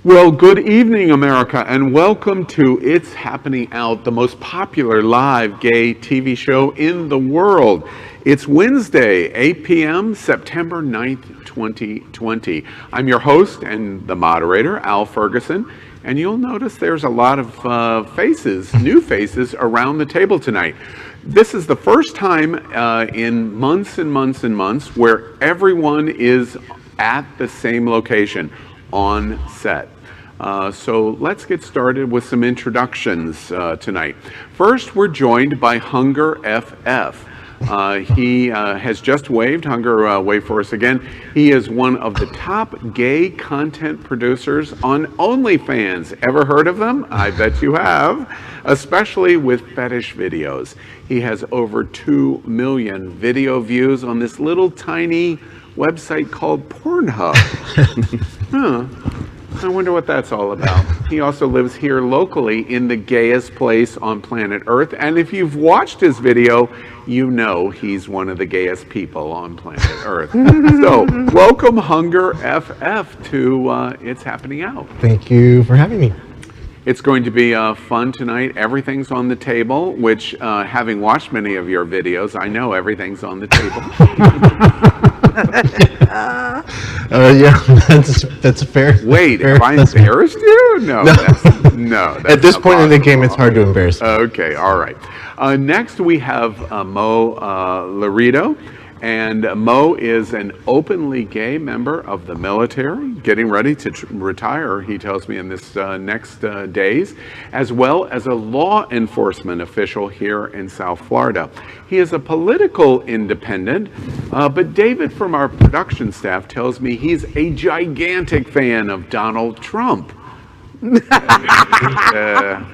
Well, good evening, America, and welcome to It's Happening Out, the most popular live gay TV show in the world. It's Wednesday, 8 p.m., September 9th, 2020. I'm your host and the moderator, Al Ferguson, and you'll notice there's a lot of faces, new faces, around the table tonight. This is the first time in months and months and months where everyone is at the same location, on set. So let's get started with some introductions tonight. First, we're joined by HungerFF. He has just waved. Hunger, wave for us again. He is one of the top gay content producers on OnlyFans. Ever heard of them? I bet you have, especially with fetish videos. He has over 2 million video views on this little tiny website called Pornhub. I wonder what that's all about. He also lives here locally in the gayest place on planet Earth. And if you've watched his video, you know he's one of the gayest people on planet Earth. So, welcome HungerFF to It's Happening Out. Thank you for having me. It's going to be fun tonight. Everything's on the table, which having watched many of your videos, I know everything's on the table. Yeah, that's fair. Wait, have I embarrassed you? No. That's at this point in the game, it's hard to embarrass me. Okay, all right. Next, we have Mo Laredo. And Mo is an openly gay member of the military, getting ready to retire, he tells me, in this next days, as well as a law enforcement official here in South Florida. He is a political independent, but David from our production staff tells me he's a gigantic fan of Donald Trump.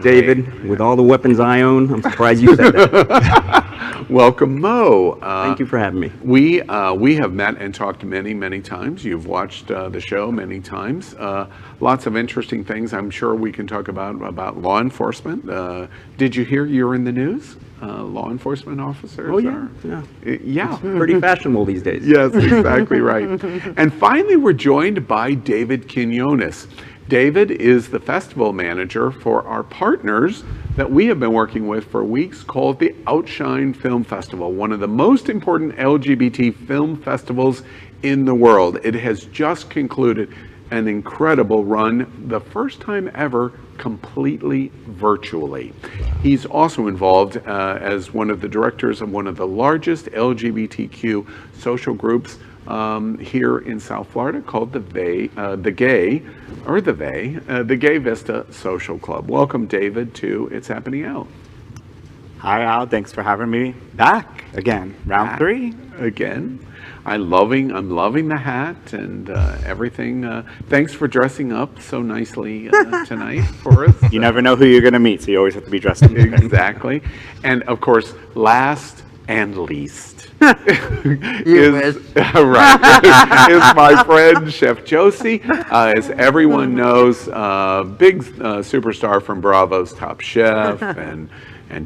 David, with all the weapons I own, I'm surprised you said that. Welcome, Mo. Thank you for having me. We have met and talked many times. You've watched the show many times. Lots of interesting things I'm sure we can talk about law enforcement. Did you hear you're in the news? Law enforcement officers? Oh, yeah. Yeah. It's pretty fashionable these days. Yes, exactly right. And finally, we're joined by David Quiñones. David is the festival manager for our partners that we have been working with for weeks, called the Outshine Film Festival, one of the most important LGBT film festivals in the world. It has just concluded an incredible run, the first time ever completely virtually. He's also involved as one of the directors of one of the largest LGBTQ social groups here in South Florida, called the Gay Vista Social Club. Welcome, David, to It's Happening Out. Hi, Al. Thanks for having me back again. Round 3 again. I'm loving the hat and everything. Thanks for dressing up so nicely tonight for us. You never know who you're going to meet, so you always have to be dressed up. Exactly. And of course, last and least is my friend Chef Josie. As everyone knows, big superstar from Bravo's Top Chef and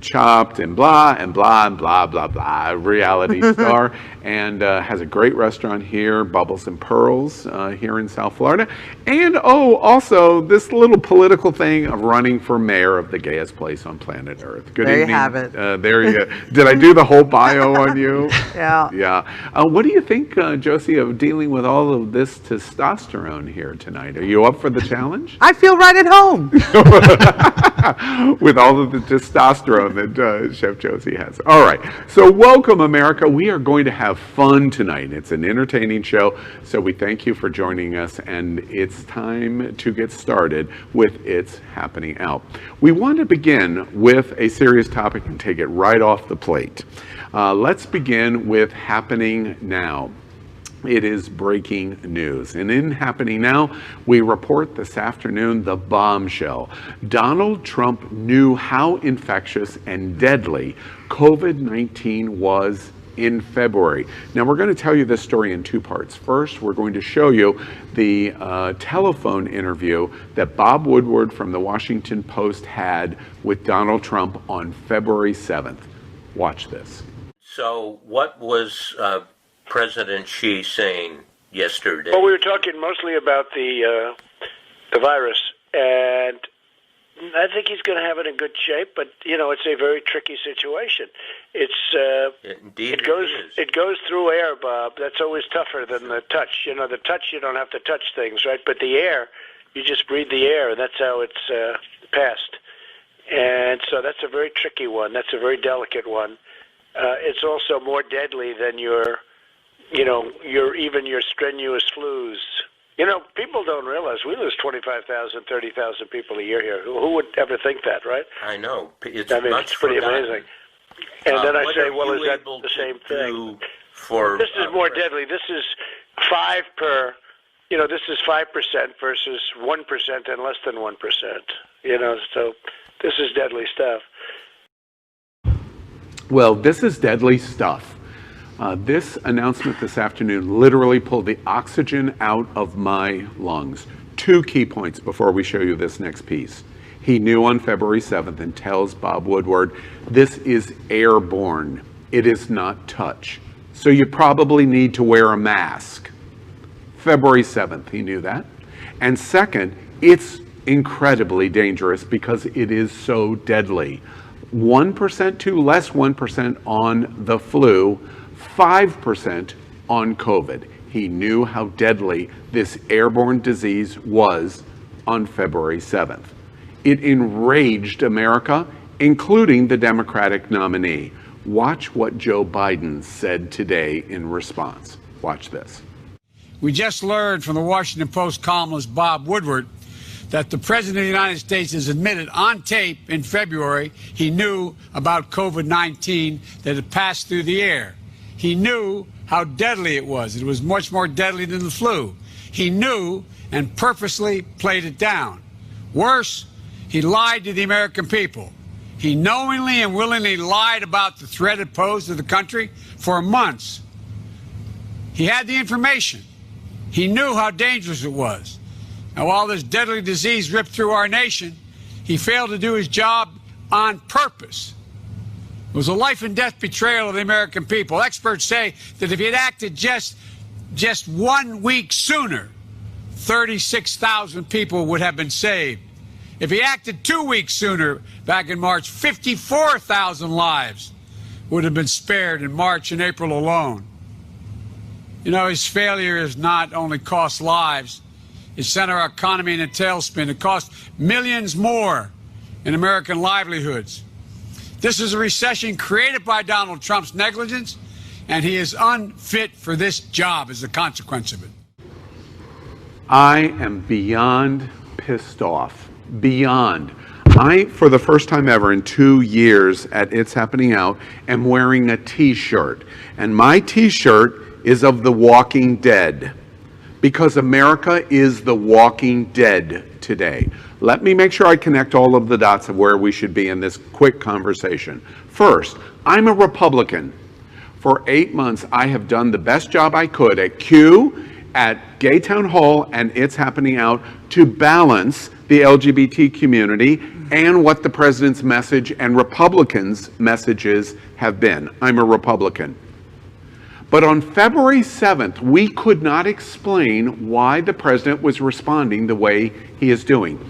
Chopped and blah and blah and blah blah blah, reality star, and has a great restaurant here, Bubbles and Pearls, here in South Florida. And also this little political thing of running for mayor of the gayest place on planet Earth. Good there evening. You have it. There you go. Did I do the whole bio on you? Yeah. Yeah. What do you think, Josie, of dealing with all of this testosterone here tonight? Are you up for the challenge? I feel right at home. With all of the testosterone that Chef Josie has. All right. So welcome, America. We are going to have fun tonight. It's an entertaining show. So we thank you for joining us. And it's time to get started with It's Happening Out. We want to begin with a serious topic and take it right off the plate. Let's begin with Happening Now. It is breaking news. And in Happening Now, we report this afternoon the bombshell. Donald Trump knew how infectious and deadly COVID-19 was in February. Now, we're going to tell you this story in two parts. First, we're going to show you the telephone interview that Bob Woodward from the Washington Post had with Donald Trump on February 7th. Watch this. So what was President Xi saying yesterday? Well, we were talking mostly about the the virus. And I think he's going to have it in good shape, but it's a very tricky situation. Indeed, it goes through air, Bob. That's always tougher than the touch. The touch, you don't have to touch things, right? But the air, you just breathe the air, and that's how it's passed. And so that's a very tricky one. That's a very delicate one. It's also more deadly than your strenuous flus. People don't realize we lose 25,000, 30,000 people a year here. Who would ever think that, right? I know. It's pretty amazing. And then I say, well, is that able the to same thing? This is more deadly. This is 5 per. This is 5% versus 1% and less than 1%. So this is deadly stuff. Well, this is deadly stuff. This announcement this afternoon literally pulled the oxygen out of my lungs. 2 key points before we show you this next piece. He knew on February 7th and tells Bob Woodward, this is airborne. It is not touch. So you probably need to wear a mask. February 7th, he knew that. And second, it's incredibly dangerous because it is so deadly. 1% to less 1% on the flu, 5% on COVID. He knew how deadly this airborne disease was on February 7th. It enraged America, including the Democratic nominee. Watch what Joe Biden said today in response. Watch this. We just learned from the Washington Post columnist Bob Woodward that the President of the United States has admitted on tape in February he knew about COVID-19 that had passed through the air. He knew how deadly it was. It was much more deadly than the flu. He knew and purposely played it down. Worse, he lied to the American people. He knowingly and willingly lied about the threat it posed to the country for months. He had the information. He knew how dangerous it was. Now, while this deadly disease ripped through our nation, he failed to do his job on purpose. It was a life and death betrayal of the American people. Experts say that if he had acted just 1 week sooner, 36,000 people would have been saved. If he acted 2 weeks sooner, back in March, 54,000 lives would have been spared in March and April alone. His failure has not only cost lives, it sent our economy in a tailspin. It cost millions more in American livelihoods. This is a recession created by Donald Trump's negligence, and he is unfit for this job as a consequence of it. I am beyond pissed off. Beyond. I, for the first time ever in 2 years at It's Happening Out, am wearing a t-shirt. And my t-shirt is of The Walking Dead. Because America is the walking dead today. Let me make sure I connect all of the dots of where we should be in this quick conversation. First, I'm a Republican. For 8 months, I have done the best job I could at Q, at Gay Town Hall, and It's Happening Out to balance the LGBT community and what the president's message and Republicans' messages have been. I'm a Republican. But on February 7th, we could not explain why the president was responding the way he is doing.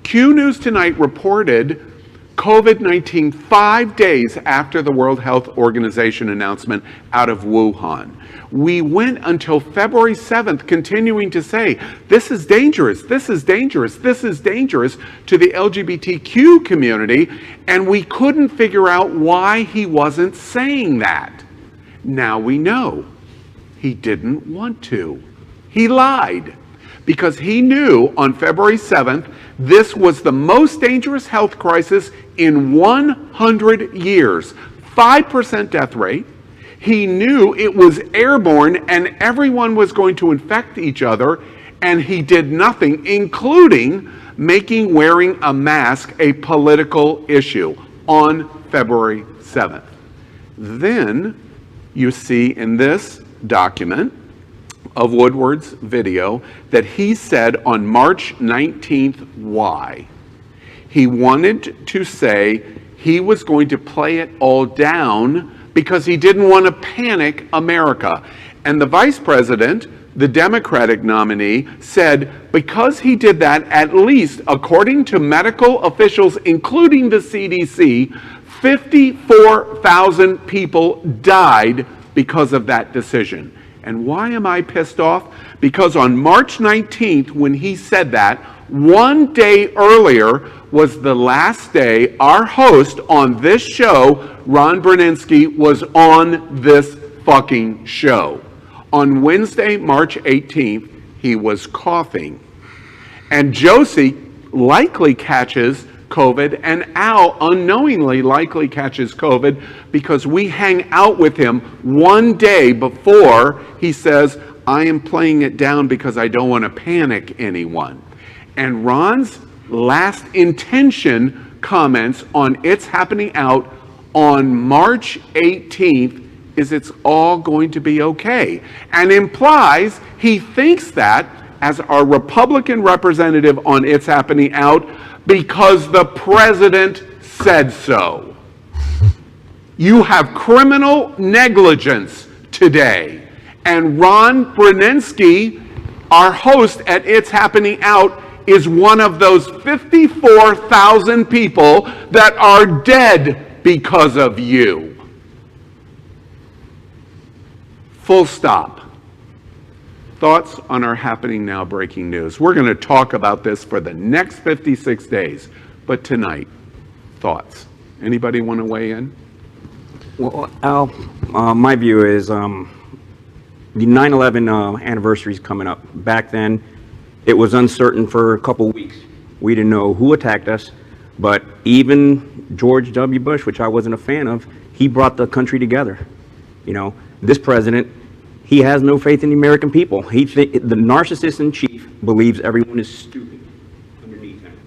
Q News Tonight reported COVID-19 5 days after the World Health Organization announcement out of Wuhan. We went until February 7th continuing to say, this is dangerous, this is dangerous, this is dangerous to the LGBTQ community, and we couldn't figure out why he wasn't saying that. Now we know. He didn't want to. He lied because he knew on February 7th this was the most dangerous health crisis in 100 years. 5% death rate. He knew it was airborne and everyone was going to infect each other, and he did nothing, including making wearing a mask a political issue on February 7th. Then you see in this document of Woodward's video that he said on March 19th why. He wanted to say he was going to play it all down because he didn't want to panic America. And the vice president the Democratic nominee, said because he did that, at least according to medical officials, including the CDC, 54,000 people died because of that decision. And why am I pissed off? Because on March 19th, when he said that, one day earlier was the last day our host on this show, Ron Brzezinski, was on this fucking show. On Wednesday, March 18th, he was coughing. And Josie likely catches COVID, and Al unknowingly likely catches COVID because we hang out with him one day before he says, I am playing it down because I don't want to panic anyone. And Ron's last intention comments on It's Happening Out on March 18th is it's all going to be okay, and implies he thinks that as our Republican representative on It's Happening Out because the president said so. You have criminal negligence today, and Ron Brzezinski, our host at It's Happening Out, is one of those 54,000 people that are dead because of you. Full stop. Thoughts on our Happening Now breaking news. We're going to talk about this for the next 56 days, but tonight, thoughts. Anybody want to weigh in? Well, Al, my view is the 9/11 anniversary is coming up. Back then, it was uncertain for a couple weeks. We didn't know who attacked us, but even George W. Bush, which I wasn't a fan of, he brought the country together. You know, this president, he has no faith in the American people. The narcissist in chief believes everyone is stupid underneath him.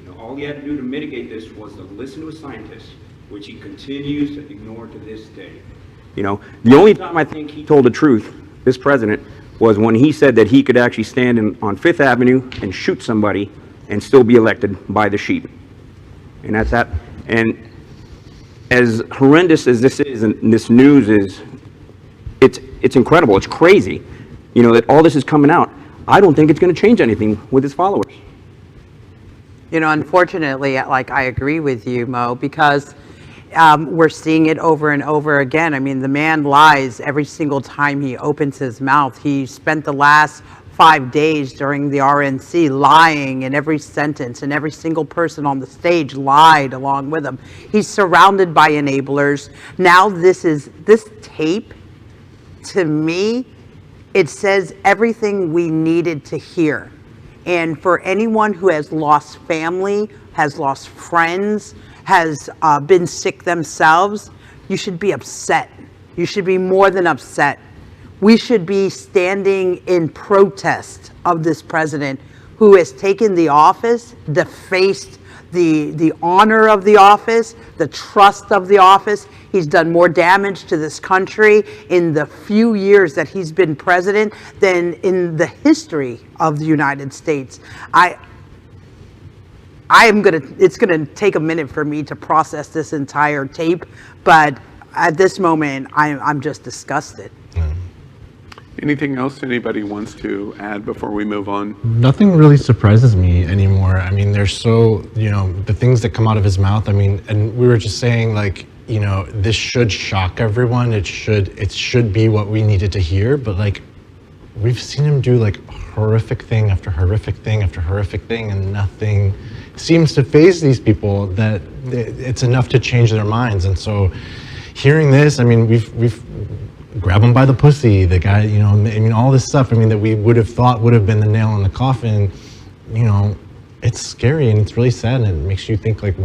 You know, all he had to do to mitigate this was to listen to a scientist, which he continues to ignore to this day. You know, the only time I think he told the truth, this president, was when he said that he could actually stand on Fifth Avenue and shoot somebody and still be elected by the sheep. And that's that. And as horrendous as this is, and this news is, it's incredible. It's crazy, you know, that all this is coming out. I don't think it's going to change anything with his followers. You know, unfortunately, like, I agree with you, Mo, because we're seeing it over and over again. I mean, the man lies every single time he opens his mouth. He spent the last 5 days during the RNC lying in every sentence, and every single person on the stage lied along with him. He's surrounded by enablers. Now this tape, to me, it says everything we needed to hear. And for anyone who has lost family, has lost friends, has been sick themselves, you should be upset. You should be more than upset. We should be standing in protest of this president who has taken the office, defaced the honor of the office, the trust of the office. He's done more damage to this country in the few years that he's been president than in the history of the United States. It's gonna take a minute for me to process this entire tape, but at this moment, I'm just disgusted. Anything else anybody wants to add before we move on? Nothing really surprises me anymore. I mean, there's so, you know, the things that come out of his mouth. I mean, and we were just saying, like, you know, this should shock everyone. It should be what we needed to hear. But like, we've seen him do like horrific thing after horrific thing after horrific thing, and nothing seems to faze these people that it's enough to change their minds. And so, hearing this, I mean, we've grab him by the pussy, the guy, you know, I mean, all this stuff, I mean, that we would have thought would have been the nail in the coffin, you know, it's scary and it's really sad, and it makes you think, like,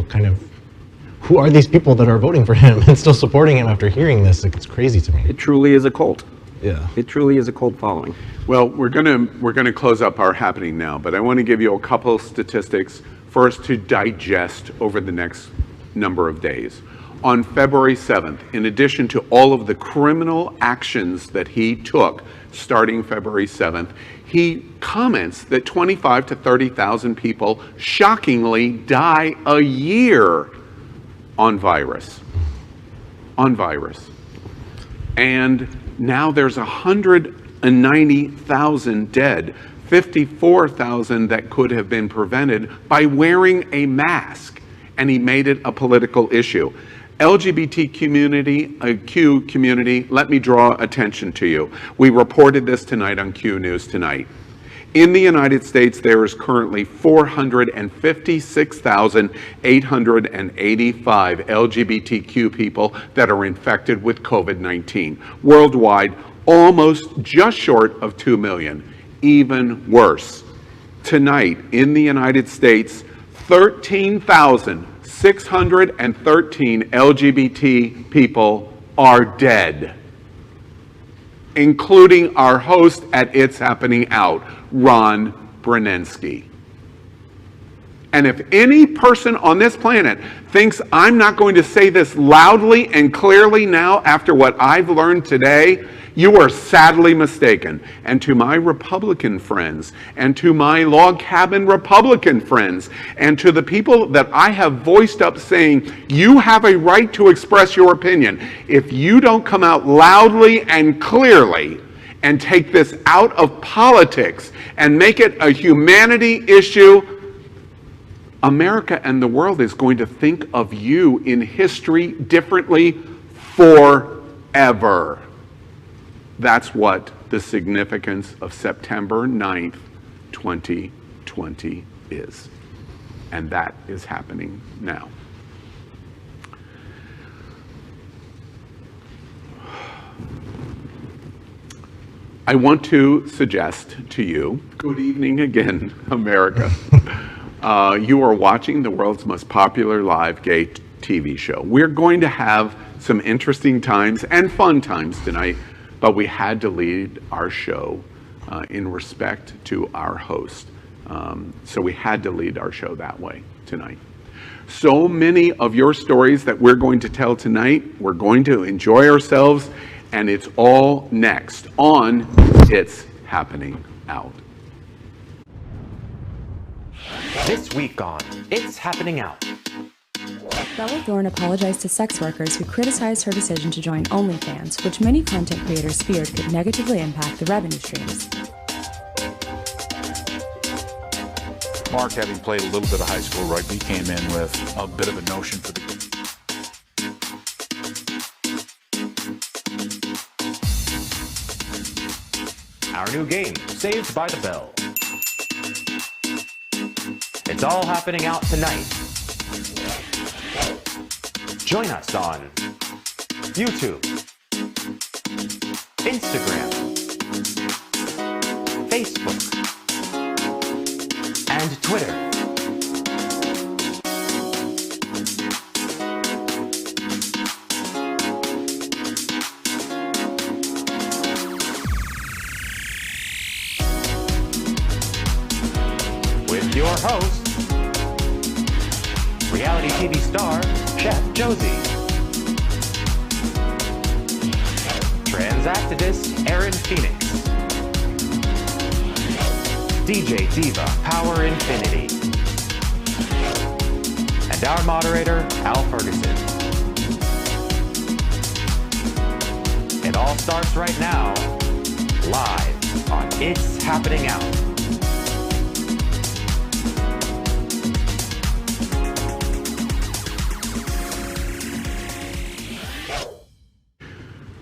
who are these people that are voting for him and still supporting him after hearing this? Like, it's crazy to me. It truly is a cult. Yeah. It truly is a cult following. Well, we're gonna close up our Happening Now, but I want to give you a couple statistics for us to digest over the next number of days. On February 7th, in addition to all of the criminal actions that he took starting February 7th, he comments that 25 to 30,000 people shockingly die a year on virus. And now there's 190,000 dead, 54,000 that could have been prevented by wearing a mask, and he made it a political issue. LGBT Q community, let me draw attention to you. We reported this tonight on Q News Tonight. In the United States, there is currently 456,885 LGBTQ people that are infected with COVID-19. Worldwide, almost just short of 2 million. Even worse. Tonight, in the United States, 13,613 LGBT people are dead, including our host at It's Happening Out, Ron Brunensky. And if any person on this planet thinks I'm not going to say this loudly and clearly now after what I've learned today, you are sadly mistaken. And to my Republican friends, and to my log cabin Republican friends, and to the people that I have voiced up saying, you have a right to express your opinion. If you don't come out loudly and clearly and take this out of politics and make it a humanity issue, America and the world is going to think of you in history differently forever. That's what the significance of September 9th, 2020 is. And that is happening now. I want to suggest to you, good evening again, America. You are watching the world's most popular live gay TV show. We're going to have some interesting times and fun times tonight, but we had to lead our show in respect to our host. So we had to lead our show that way tonight. So many of your stories that we're going to tell tonight, we're going to enjoy ourselves, and it's all next on It's Happening Out. This week on It's Happening Out. Bella Thorne apologized to sex workers who criticized her decision to join OnlyFans, which many content creators feared could negatively impact the revenue streams. Mark, having played a little bit of high school rugby, came in with a bit of a notion for the Our new game, Saved by the Bell. It's all happening out tonight. Join us on YouTube, Instagram, Facebook, and Twitter. With your host, reality TV star, Chef Josie. Trans activist, Aaron Phoenix. DJ Diva Power Infiniti. And our moderator, Al Ferguson. It all starts right now, live on It's Happening Out.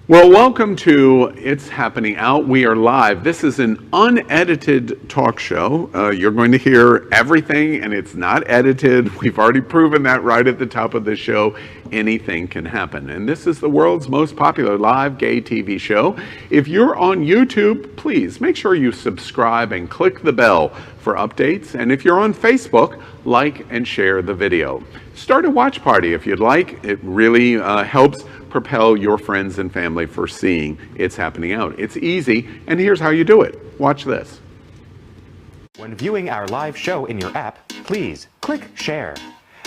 Well, welcome to It's Happening Out. We are live. This is an unedited talk show. You're going to hear everything, and it's not edited. We've already proven that right at the top of the show. Anything can happen. And this is the world's most popular live gay TV show. If you're on YouTube, please make sure you subscribe and click the bell for updates. And if you're on Facebook, like and share the video. Start a watch party if you'd like. It really helps propel your friends and family for seeing It's Happening Out. It's easy, and here's how you do it. Watch this. When viewing our live show in your app, please click share.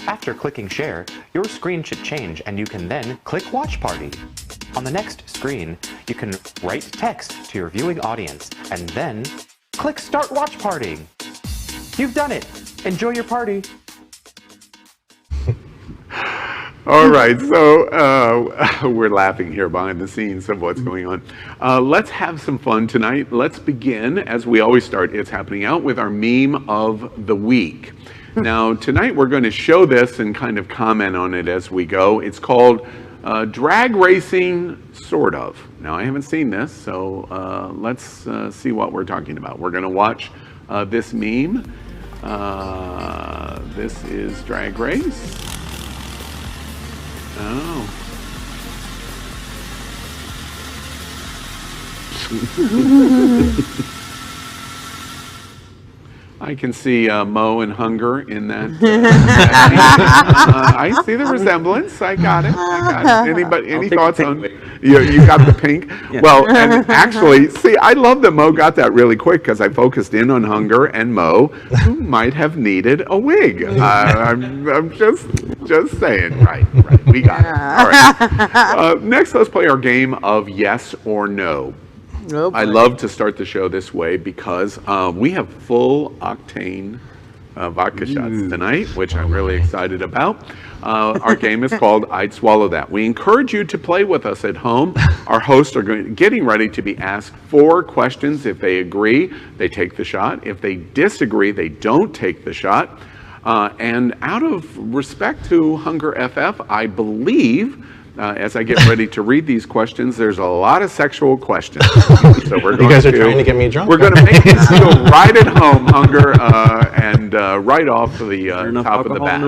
After clicking share, your screen should change and you can then click watch party. On the next screen, you can write text to your viewing audience and then click start watch party. You've done it. Enjoy your party. All right, so we're laughing here behind the scenes of what's going on. Let's have some fun tonight. Let's begin, as we always start, It's Happening Out, with our meme of the week. Now, tonight we're going to show this and kind of comment on it as we go. It's called Drag Racing, Sort of. Now, I haven't seen this, so let's see what we're talking about. We're going to watch this meme. This is Drag Race. Oh. I can see Mo and Hunger in that. I see the resemblance. I got it. Anybody? Any thoughts on? You got the pink. Yeah. Well, and actually, see, I love that Mo got that really quick because I focused in on Hunger and Mo, who might have needed a wig. I'm just saying. Right. We got it. All right. Next, let's play our game of yes or no. I love to start the show this way because we have full octane vodka shots tonight, which I'm really excited about. Our game is called I'd Swallow That. We encourage you to play with us at home. Our hosts are getting ready to be asked 4 questions. If they agree, they take the shot. If they disagree, they don't take the shot. And out of respect to HungerFF, I believe, as I get ready to read these questions, there's a lot of sexual questions. So we're going you guys are trying to get me drunk? We're going to make you feel right at home, Hunger, and right off the top of the bat.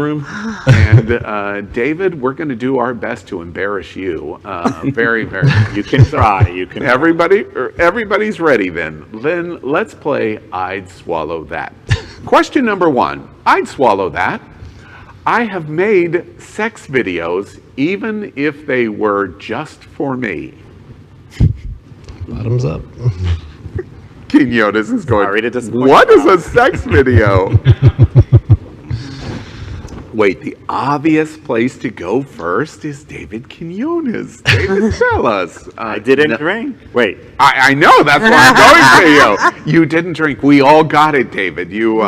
And David, we're going to do our best to embarrass you. Very, very. You can try. You can. Everybody's ready then. Then let's play I'd Swallow That. Question number 1. I'd swallow that. I have made sex videos even if they were just for me. Bottoms up. Quiñones is going, Sorry to disappoint what you. is a sex video? Wait, the obvious place to go first is David Quiñones. David, tell us. I didn't drink. Wait. I know, that's why I'm going to you. You didn't drink. We all got it, David. You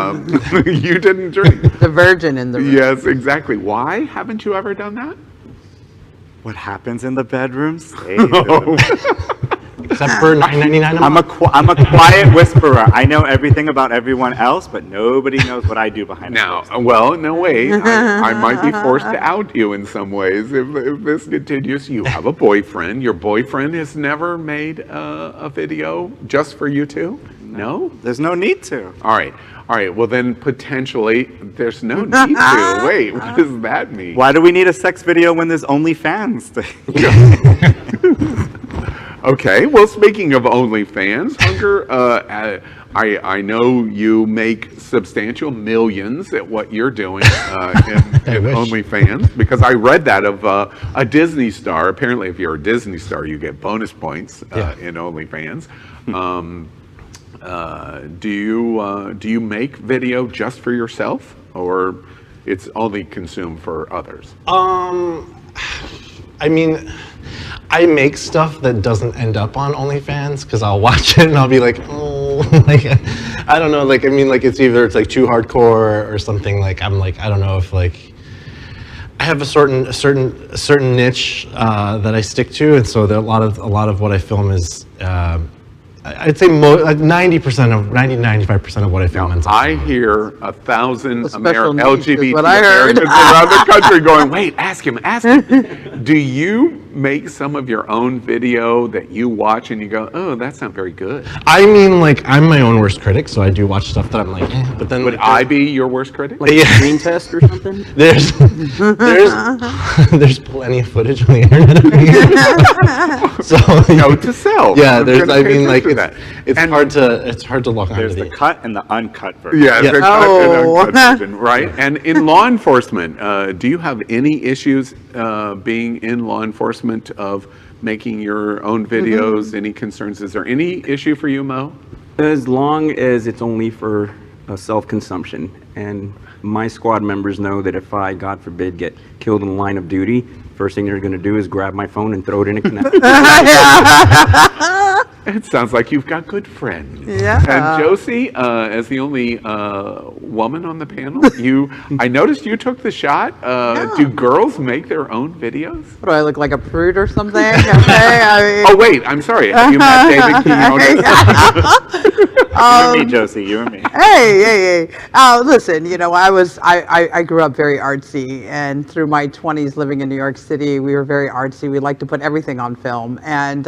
you didn't drink. The virgin in the room. Yes, exactly. Why haven't you ever done that? What happens in the bedroom stays in the Except for $9.99 I'm a quiet whisperer. I know everything about everyone else, but nobody knows what I do behind the Now, well, no, wait. I might be forced to out you in some ways if this continues. You have a boyfriend. Your boyfriend has never made a video just for you two? No? There's no need to. All right. Well, then potentially there's no need to. Wait, what does that mean? Why do we need a sex video when there's OnlyFans? Okay, well, speaking of OnlyFans, Hunger, I know you make substantial millions at what you're doing in OnlyFans, because I read that of a Disney star. Apparently, if you're a Disney star, you get bonus points in OnlyFans. Do you make video just for yourself, or it's only consumed for others? I mean, I make stuff that doesn't end up on OnlyFans because I'll watch it and I'll be like, oh, like, I don't know, like, I mean, like, it's like too hardcore or something. Like, I'm like, I don't know if like, I have a certain niche that I stick to, and so a lot of what I film is, I'd say like 95% of what I film ends up. I hear 1,000 special needs is LGBT what I heard. Americans around the country going, wait, ask him. Do you make some of your own video that you watch and you go, oh, that's not very good? I mean, like, I'm my own worst critic, so I do watch stuff that I'm like, but then Would I be your worst critic? Like a screen test or something? There's plenty of footage on the internet of me. So Note to self. Yeah, I'm there's. gonna I pay mean, like, attention it's to that. hard to look under There's the cut and the uncut version. Yeah, the cut Oh. and uncut version, right? And in law enforcement, do you have any issues being in law enforcement of making your own videos? Any concerns? Is there any issue for you, Mo? As long as it's only for self-consumption. And my squad members know that if I, God forbid, get killed in the line of duty, first thing they're going to do is grab my phone and throw it in a connector. It sounds like you've got good friends. Yeah. And Josie, as the only woman on the panel, I noticed you took the shot. Do girls make their own videos? What, do I look like a prude or something? Okay, Oh, wait, I'm sorry. Have you met David Quiñones? You and me, Josie, you and me. Hey. Listen, I grew up very artsy, and through my 20s living in New York City, we were very artsy. We like to put everything on film, and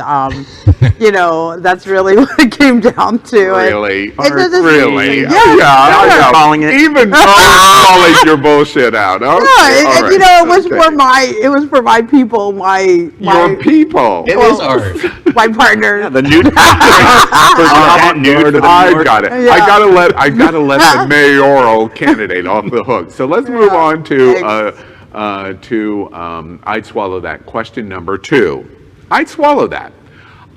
that's really what it came down to. Really? Really? Yeah, Yeah. calling it. Even calling your bullshit out. Okay, all right. It was for my people, Your people. It is art. my partner. The nude. I got it. Yeah. I gotta let the mayoral candidate off the hook. So let's move on to I'd swallow that. Question number 2. I'd swallow that.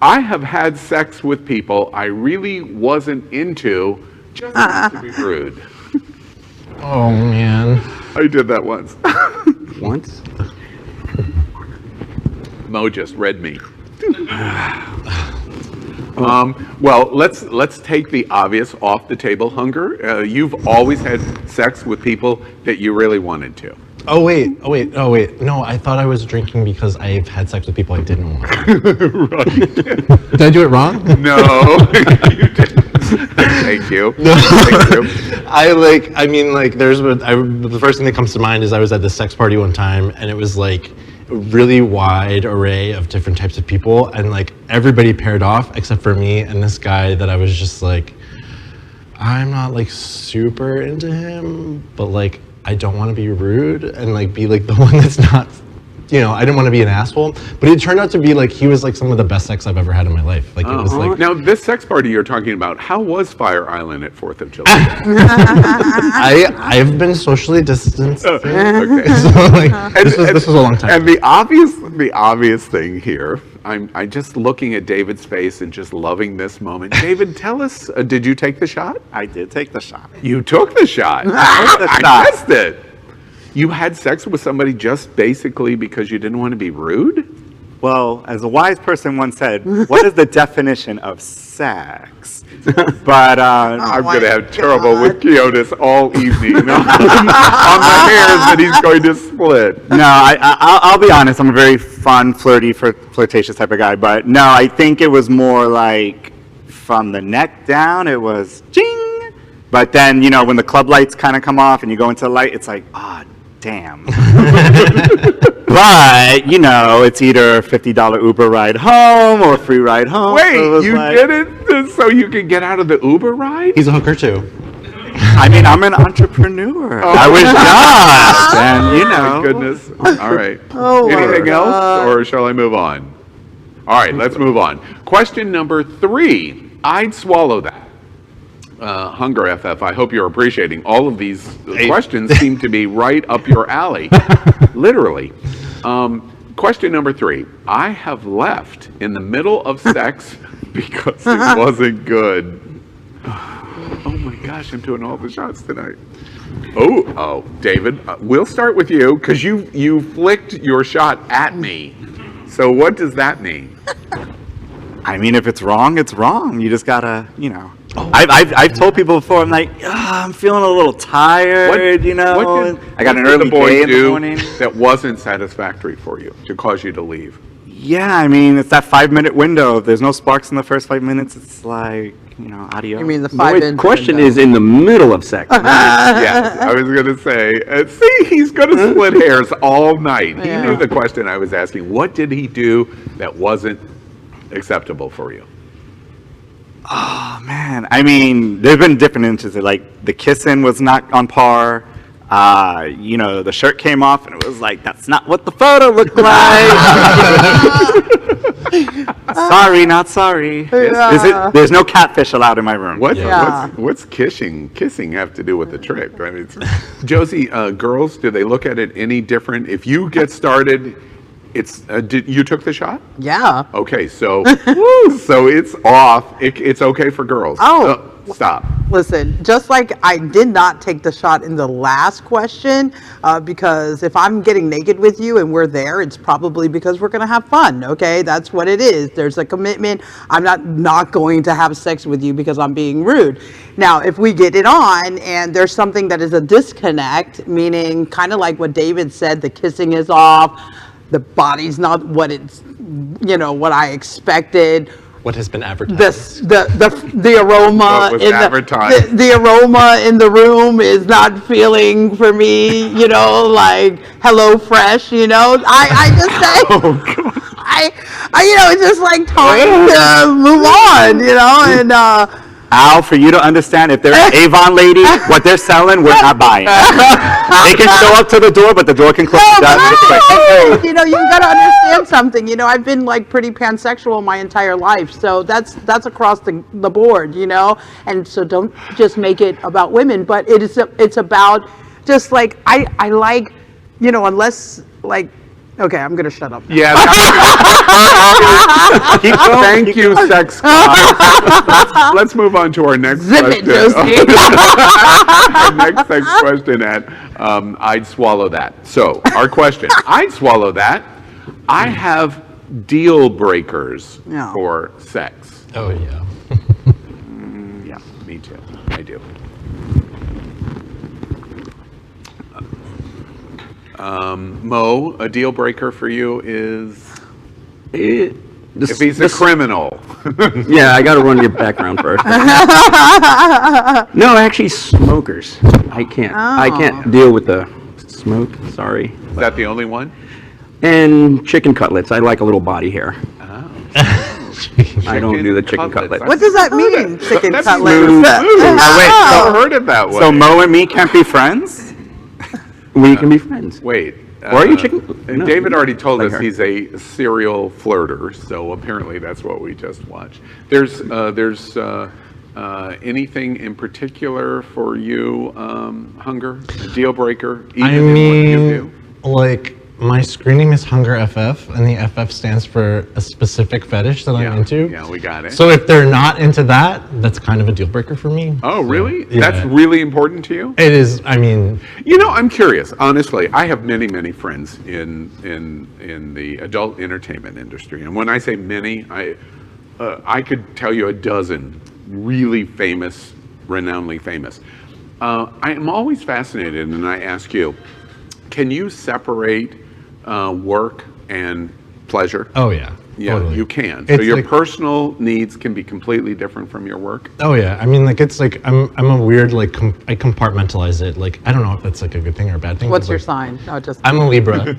I have had sex with people I really wasn't into, just to be rude. Oh man. I did that once. Once? Mo just read me. Well, let's take the obvious off the table. Hunger. You've always had sex with people that you really wanted to. Oh wait. No, I thought I was drinking because I've had sex with people I didn't want. Right. Did I do it wrong? No, you didn't. Thank you. No. Thank you. The first thing that comes to mind is I was at this sex party one time, and it was like a really wide array of different types of people, and like everybody paired off except for me and this guy that I was just like, I'm not like super into him, but like I don't want to be rude and like be like the one that's not, I didn't want to be an asshole, but it turned out to be like he was like some of the best sex I've ever had in my life. Like it was like. Now this sex party you're talking about, how was Fire Island at 4th of July? I've been socially distanced. Okay. So like this was a long time. And the obvious thing here, I'm just looking at David's face and just loving this moment. David, tell us, did you take the shot? I did take the shot. You took the shot. I guessed it. You had sex with somebody just basically because you didn't want to be rude? Well, as a wise person once said, what is the definition of sex? But I'm going to have trouble with Quiñones all evening on the hairs that he's going to split. No, I'll be honest. I'm a very fun, flirtatious type of guy. But no, I think it was more like from the neck down, it was ching. But then, when the club lights kind of come off and you go into the light, it's like, damn. But, it's either a $50 Uber ride home or a free ride home. Wait, so you did it so you could get out of the Uber ride? He's a hooker too. I mean, I'm an entrepreneur. I was young, and My goodness. All right. Anything else, or shall I move on? All right, let's move on. Question number 3. I'd swallow that. HungerFF, I hope you're appreciating all of these questions seem to be right up your alley. Literally. Question number 3. I have left in the middle of sex because it wasn't good. Oh my gosh, I'm doing all the shots tonight. Oh, David, we'll start with you because you flicked your shot at me. So what does that mean? I mean, if it's wrong, it's wrong. You just gotta, I've told people before. I'm like, I'm feeling a little tired. What did I got an early day in the morning. That wasn't satisfactory for you to cause you to leave. Yeah, I mean, it's that 5-minute window. If there's no sparks in the first 5 minutes, it's like, adios. You mean the 5-inch question window. is in the middle of sex. Yes, I was going to say, see, he's going to split hairs all night. He knew the question I was asking. What did he do that wasn't acceptable for you? Oh, man. I mean, there's been different instances. Like, the kissing was not on par. The shirt came off, and it was like, that's not what the photo looked like. Sorry, not sorry. There's no catfish allowed in my room. What's kissing have to do with the trick? I mean, Josie, girls, do they look at it any different? If you get started, it's you took the shot? Yeah. Okay, so so it's off. It's okay for girls. Stop. Listen, just like I did not take the shot in the last question, because if I'm getting naked with you and we're there, it's probably because we're going to have fun, okay? That's what it is. There's a commitment. I'm not going to have sex with you because I'm being rude. Now, if we get it on and there's something that is a disconnect, meaning kind of like what David said, the kissing is off, the body's not what it's, what I expected. What has been advertised? The aroma What was in advertised? the aroma in the room is not feeling for me, like Hello Fresh, I just say, it's just like time to move on, and Al, for you to understand, if they're an Avon lady, what they're selling, we're not buying. They can show up to the door, but the door can close. you got to understand something. I've been like pretty pansexual my entire life, so that's across the board, and so don't just make it about women, but it's about just like I like, unless like. Okay, I'm gonna shut up now. Yeah. Thank you, sex gods. Let's move on to our next question. Josie. Our next sex question at I'd swallow that. So our question, I'd swallow that. I have deal breakers for sex. Oh yeah. Yeah, me too. I do. Mo, a deal breaker for you is if he's a criminal. Yeah, I got to run your background first. No, actually, smokers. I can't deal with the smoke. Sorry. Is that the only one? And chicken cutlets. I like a little body hair. I don't do the chicken cutlets. What does that mean, chicken That's cutlets? smooth. wait, Never heard it that way. So Mo and me can't be friends? We can be friends. Wait. Or are you chicken? And No. David already told Like us her. he's a serial flirter, so apparently that's what we just watched. There's anything in particular for you, Hunger? A deal breaker? Even in what you do? Like, my screen name is HungerFF, and the FF stands for a specific fetish that I'm into. Yeah, we got it. So if they're not into that, that's kind of a deal breaker for me. Oh, So, really? yeah. That's really important to you? It is. I mean, I'm curious. Honestly, I have many, many friends in the adult entertainment industry, and when I say many, I could tell you a dozen really famous, renownedly famous. I am always fascinated, and I ask you, can you separate work and pleasure? oh yeah. Yeah, totally. you can. So It's your like- personal needs can be completely different from your work? Oh yeah. I mean, like, it's like I'm a weird, like, I compartmentalize it. Like, I don't know if that's like a good thing or a bad thing. What's but, your like, sign? No, just. I'm a Libra.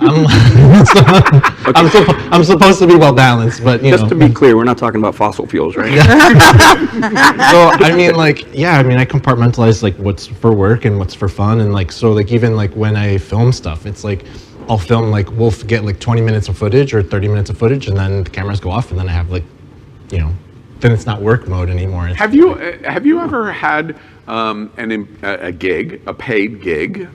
I'm supposed to be well balanced, but Just to be clear, we're not talking about fossil fuels, right? So I mean, like, yeah, I mean, I compartmentalize like what's for work and what's for fun, and like, so like even like when I film stuff, it's like I'll film like we'll get like 20 minutes of footage or 30 minutes of footage, and then the cameras go off, and then I have like, then it's not work mode anymore. It's Have you ever had a gig, a paid gig,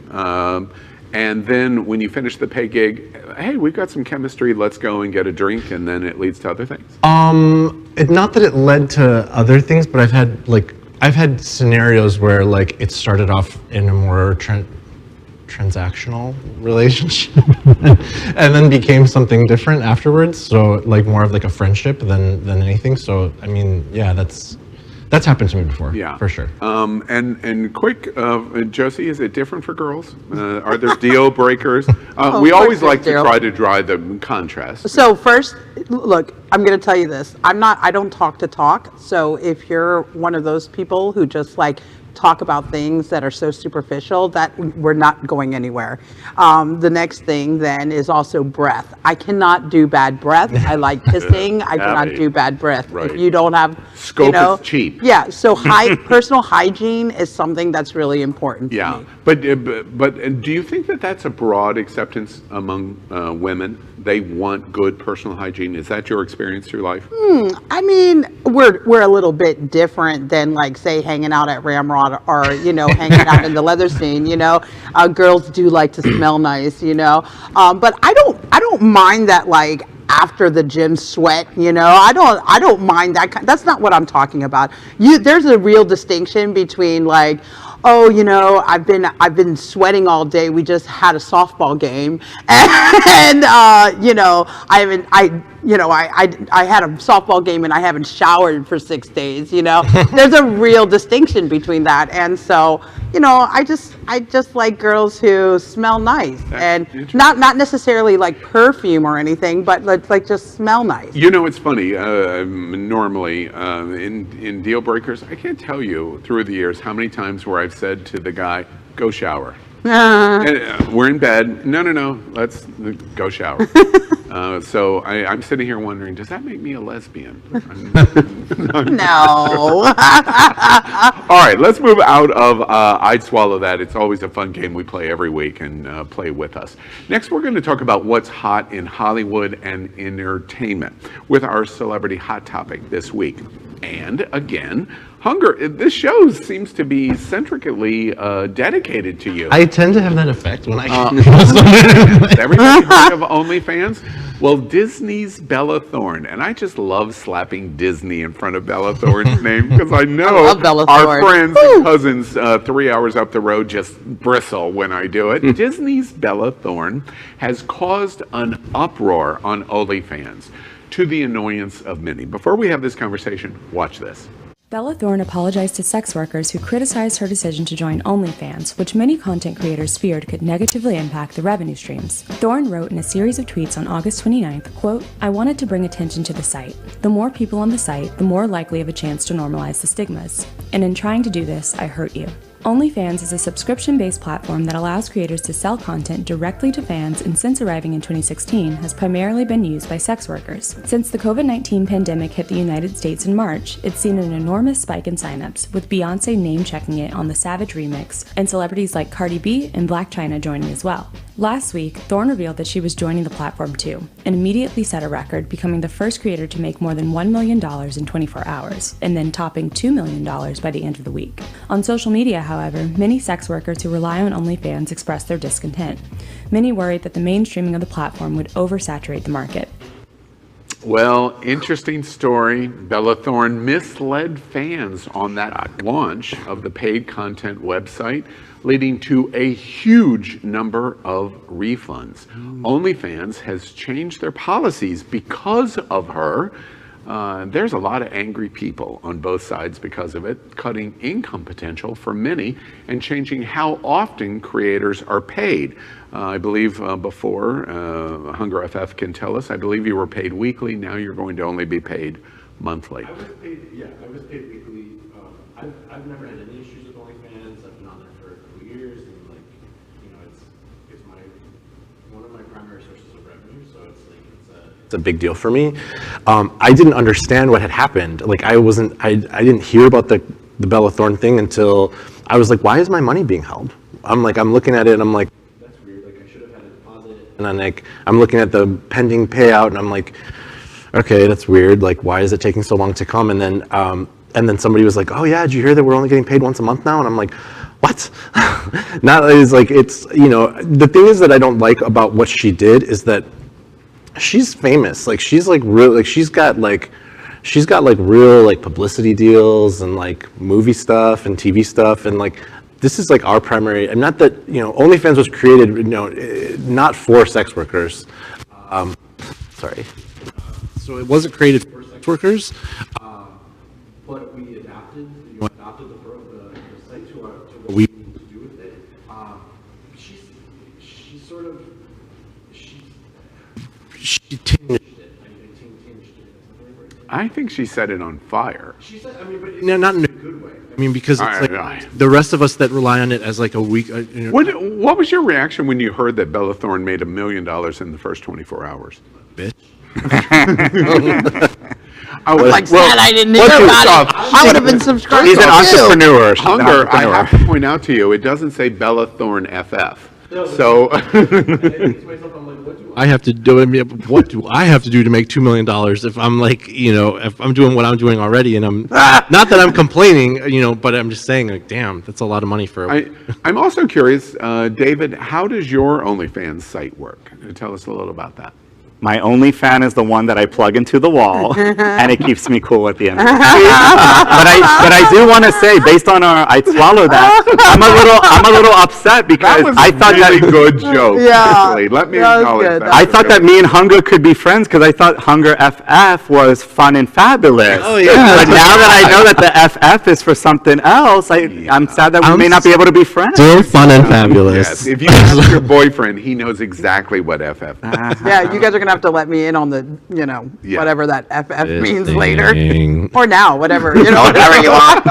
and then when you finish the paid gig, hey, we've got some chemistry, let's go and get a drink, and then it leads to other things? not that it led to other things, but I've had scenarios where like it started off in a more transactional relationship and then became something different afterwards. So like more of like a friendship than anything. So I mean, yeah, that's happened to me before. Yeah, for sure. And quick, Josie, is it different for girls? Are there deal breakers? We always like to try to draw the contrast. So first, look, I'm going to tell you this. I don't talk to talk. So if you're one of those people who just like talk about things that are so superficial, that we're not going anywhere. The next thing then is also breath. I cannot do bad breath. I like kissing. I cannot do bad breath. Right. If you don't have Scope is cheap. Yeah. So personal hygiene is something that's really important to me. But do you think that that's a broad acceptance among women? They want good personal hygiene. Is that your experience through life? I mean, we're a little bit different than like say hanging out at Ramrod or hanging out in the leather scene. Girls do like to smell nice. But I don't mind that. Like after the gym sweat, you know. I don't mind that. That's not what I'm talking about. There's a real distinction between like, oh, you know, I've been sweating all day. We just had a softball game, and you know, I had a softball game and I haven't showered for 6 days. You know, there's a real distinction between that, and so, you know, I just like girls who smell nice. And not necessarily like perfume or anything, but like just smell nice. You know, it's funny. Normally, in deal breakers, I can't tell you through the years how many times where I've said to the guy, "Go shower." And, we're in bed. No, let's go shower. So I'm sitting here wondering, does that make me a lesbian? No. All right, let's move out of I'd Swallow That. It's always a fun game we play every week, and play with us. Next, we're going to talk about what's hot in Hollywood and entertainment with our celebrity hot topic this week. And again, Hunger. This show seems to be centrically dedicated to you. I tend to have that effect when I. Everybody heard of OnlyFans? Well, Disney's Bella Thorne, and I just love slapping Disney in front of Bella Thorne's name because I know our friends and cousins 3 hours up the road just bristle when I do it. Disney's Bella Thorne has caused an uproar on OnlyFans, to the annoyance of many. Before we have this conversation, watch this. Bella Thorne apologized to sex workers who criticized her decision to join OnlyFans, which many content creators feared could negatively impact the revenue streams. Thorne wrote in a series of tweets on August 29th, quote, "I wanted to bring attention to the site. The more people on the site, the more likely of a chance to normalize the stigmas. And in trying to do this, I hurt you." OnlyFans is a subscription-based platform that allows creators to sell content directly to fans, and since arriving in 2016, has primarily been used by sex workers. Since the COVID-19 pandemic hit the United States in March, it's seen an enormous spike in signups, with Beyoncé name-checking it on the Savage remix, and celebrities like Cardi B and Blac Chyna joining as well. Last week, Thorne revealed that she was joining the platform too, and immediately set a record, becoming the first creator to make more than $1 million in 24 hours, and then topping $2 million by the end of the week. On social media, however, many sex workers who rely on OnlyFans expressed their discontent. Many worried that the mainstreaming of the platform would oversaturate the market. Well, interesting story. Bella Thorne misled fans on that launch of the paid content website, leading to a huge number of refunds. OnlyFans has changed their policies because of her. There's a lot of angry people on both sides because of it, cutting income potential for many and changing how often creators are paid. I believe before, HungerFF can tell us, I believe you were paid weekly. Now you're going to only be paid monthly. I was paid weekly. I've never had any issues with OnlyFans. I've been on there for 2 years, and like, you know, it's one of my primary sources of revenue. So it's a big deal for me. I didn't understand what had happened. Like I didn't hear about the Bella Thorne thing until I was like, why is my money being held? I'm looking at it and I'm like, that's weird. Like I should have had a deposit. And then like I'm looking at the pending payout and I'm like, okay, that's weird. Like why is it taking so long to come? And then somebody was like, oh yeah, did you hear that we're only getting paid once a month now? And I'm like, what? It's, you know, the thing is that I don't like about what she did is that she's famous. Like she's like real, like she's got like real like publicity deals and like movie stuff and TV stuff, and like this is like our primary, and not that, you know, OnlyFans was created, you know, not for sex workers. Sorry. So it wasn't created for sex workers, but we adapted the site to what we need to do with it. She tinged it. I think she set it on fire. She said, I mean, but no, not in a good way. I mean, because it's like the rest of us that rely on it as like a week. You know, what was your reaction when you heard that Bella Thorne made $1 million in the first 24 hours? Bitch. I was like, sad I didn't hear about it. I would have been subscribed. He's an entrepreneur. Hunger, I have to point out to you, it doesn't say Bella Thorne FF. So I have to do. I mean, what do I have to do to make $2 million if I'm like, you know, if I'm doing what I'm doing already, and I'm not that I'm complaining, you know, but I'm just saying, like, damn, that's a lot of money for. I'm also curious, David, how does your OnlyFans site work? Tell us a little about that. My OnlyFans is the one that I plug into the wall, and it keeps me cool at the end of the day. But I do want to say, based on I swallowed that. I'm a little upset because That was I thought really that good joke. Yeah, Actually. Let me that was acknowledge good. that. I thought that me and Hunger could be friends because I thought HungerFF was fun and fabulous. Oh, yeah. But now that I know that the FF is for something else, I'm sad that we may not be able to be friends. Still fun and fabulous. Yes, if you ask your boyfriend, he knows exactly what FF is. Yeah, you guys are gonna have to let me in on the, Yeah. whatever that FF This means thing. later, or now, whatever, whatever you want.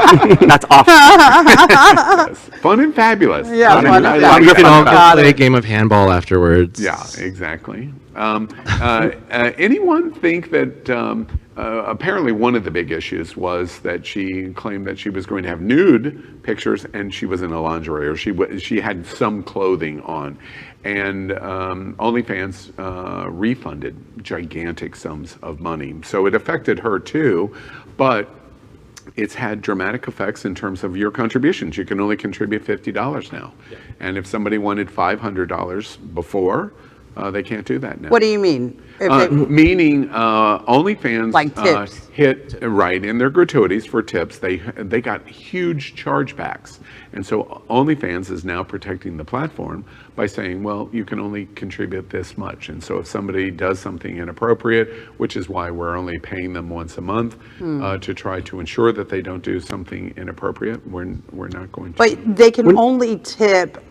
That's awesome. Fun and fabulous. Yeah, Fun fun and fabulous. fabulous. We can all Got play a it. game of handball afterwards. Yeah, exactly. Anyone think that apparently one of the big issues was that she claimed that she was going to have nude pictures and she was in a lingerie, or she had some clothing on, and OnlyFans refunded gigantic sums of money. So it affected her too, but it's had dramatic effects in terms of your contributions. You can only contribute $50 now. Yeah. And if somebody wanted $500 before, they can't do that now. What do you mean? Meaning OnlyFans Like tips. hit right in their gratuities for tips. They got huge chargebacks, and so OnlyFans is now protecting the platform by saying, well, you can only contribute this much. And so if somebody does something inappropriate, which is why we're only paying them once a month to try to ensure that they don't do something inappropriate, we're not going to. But they can only tip.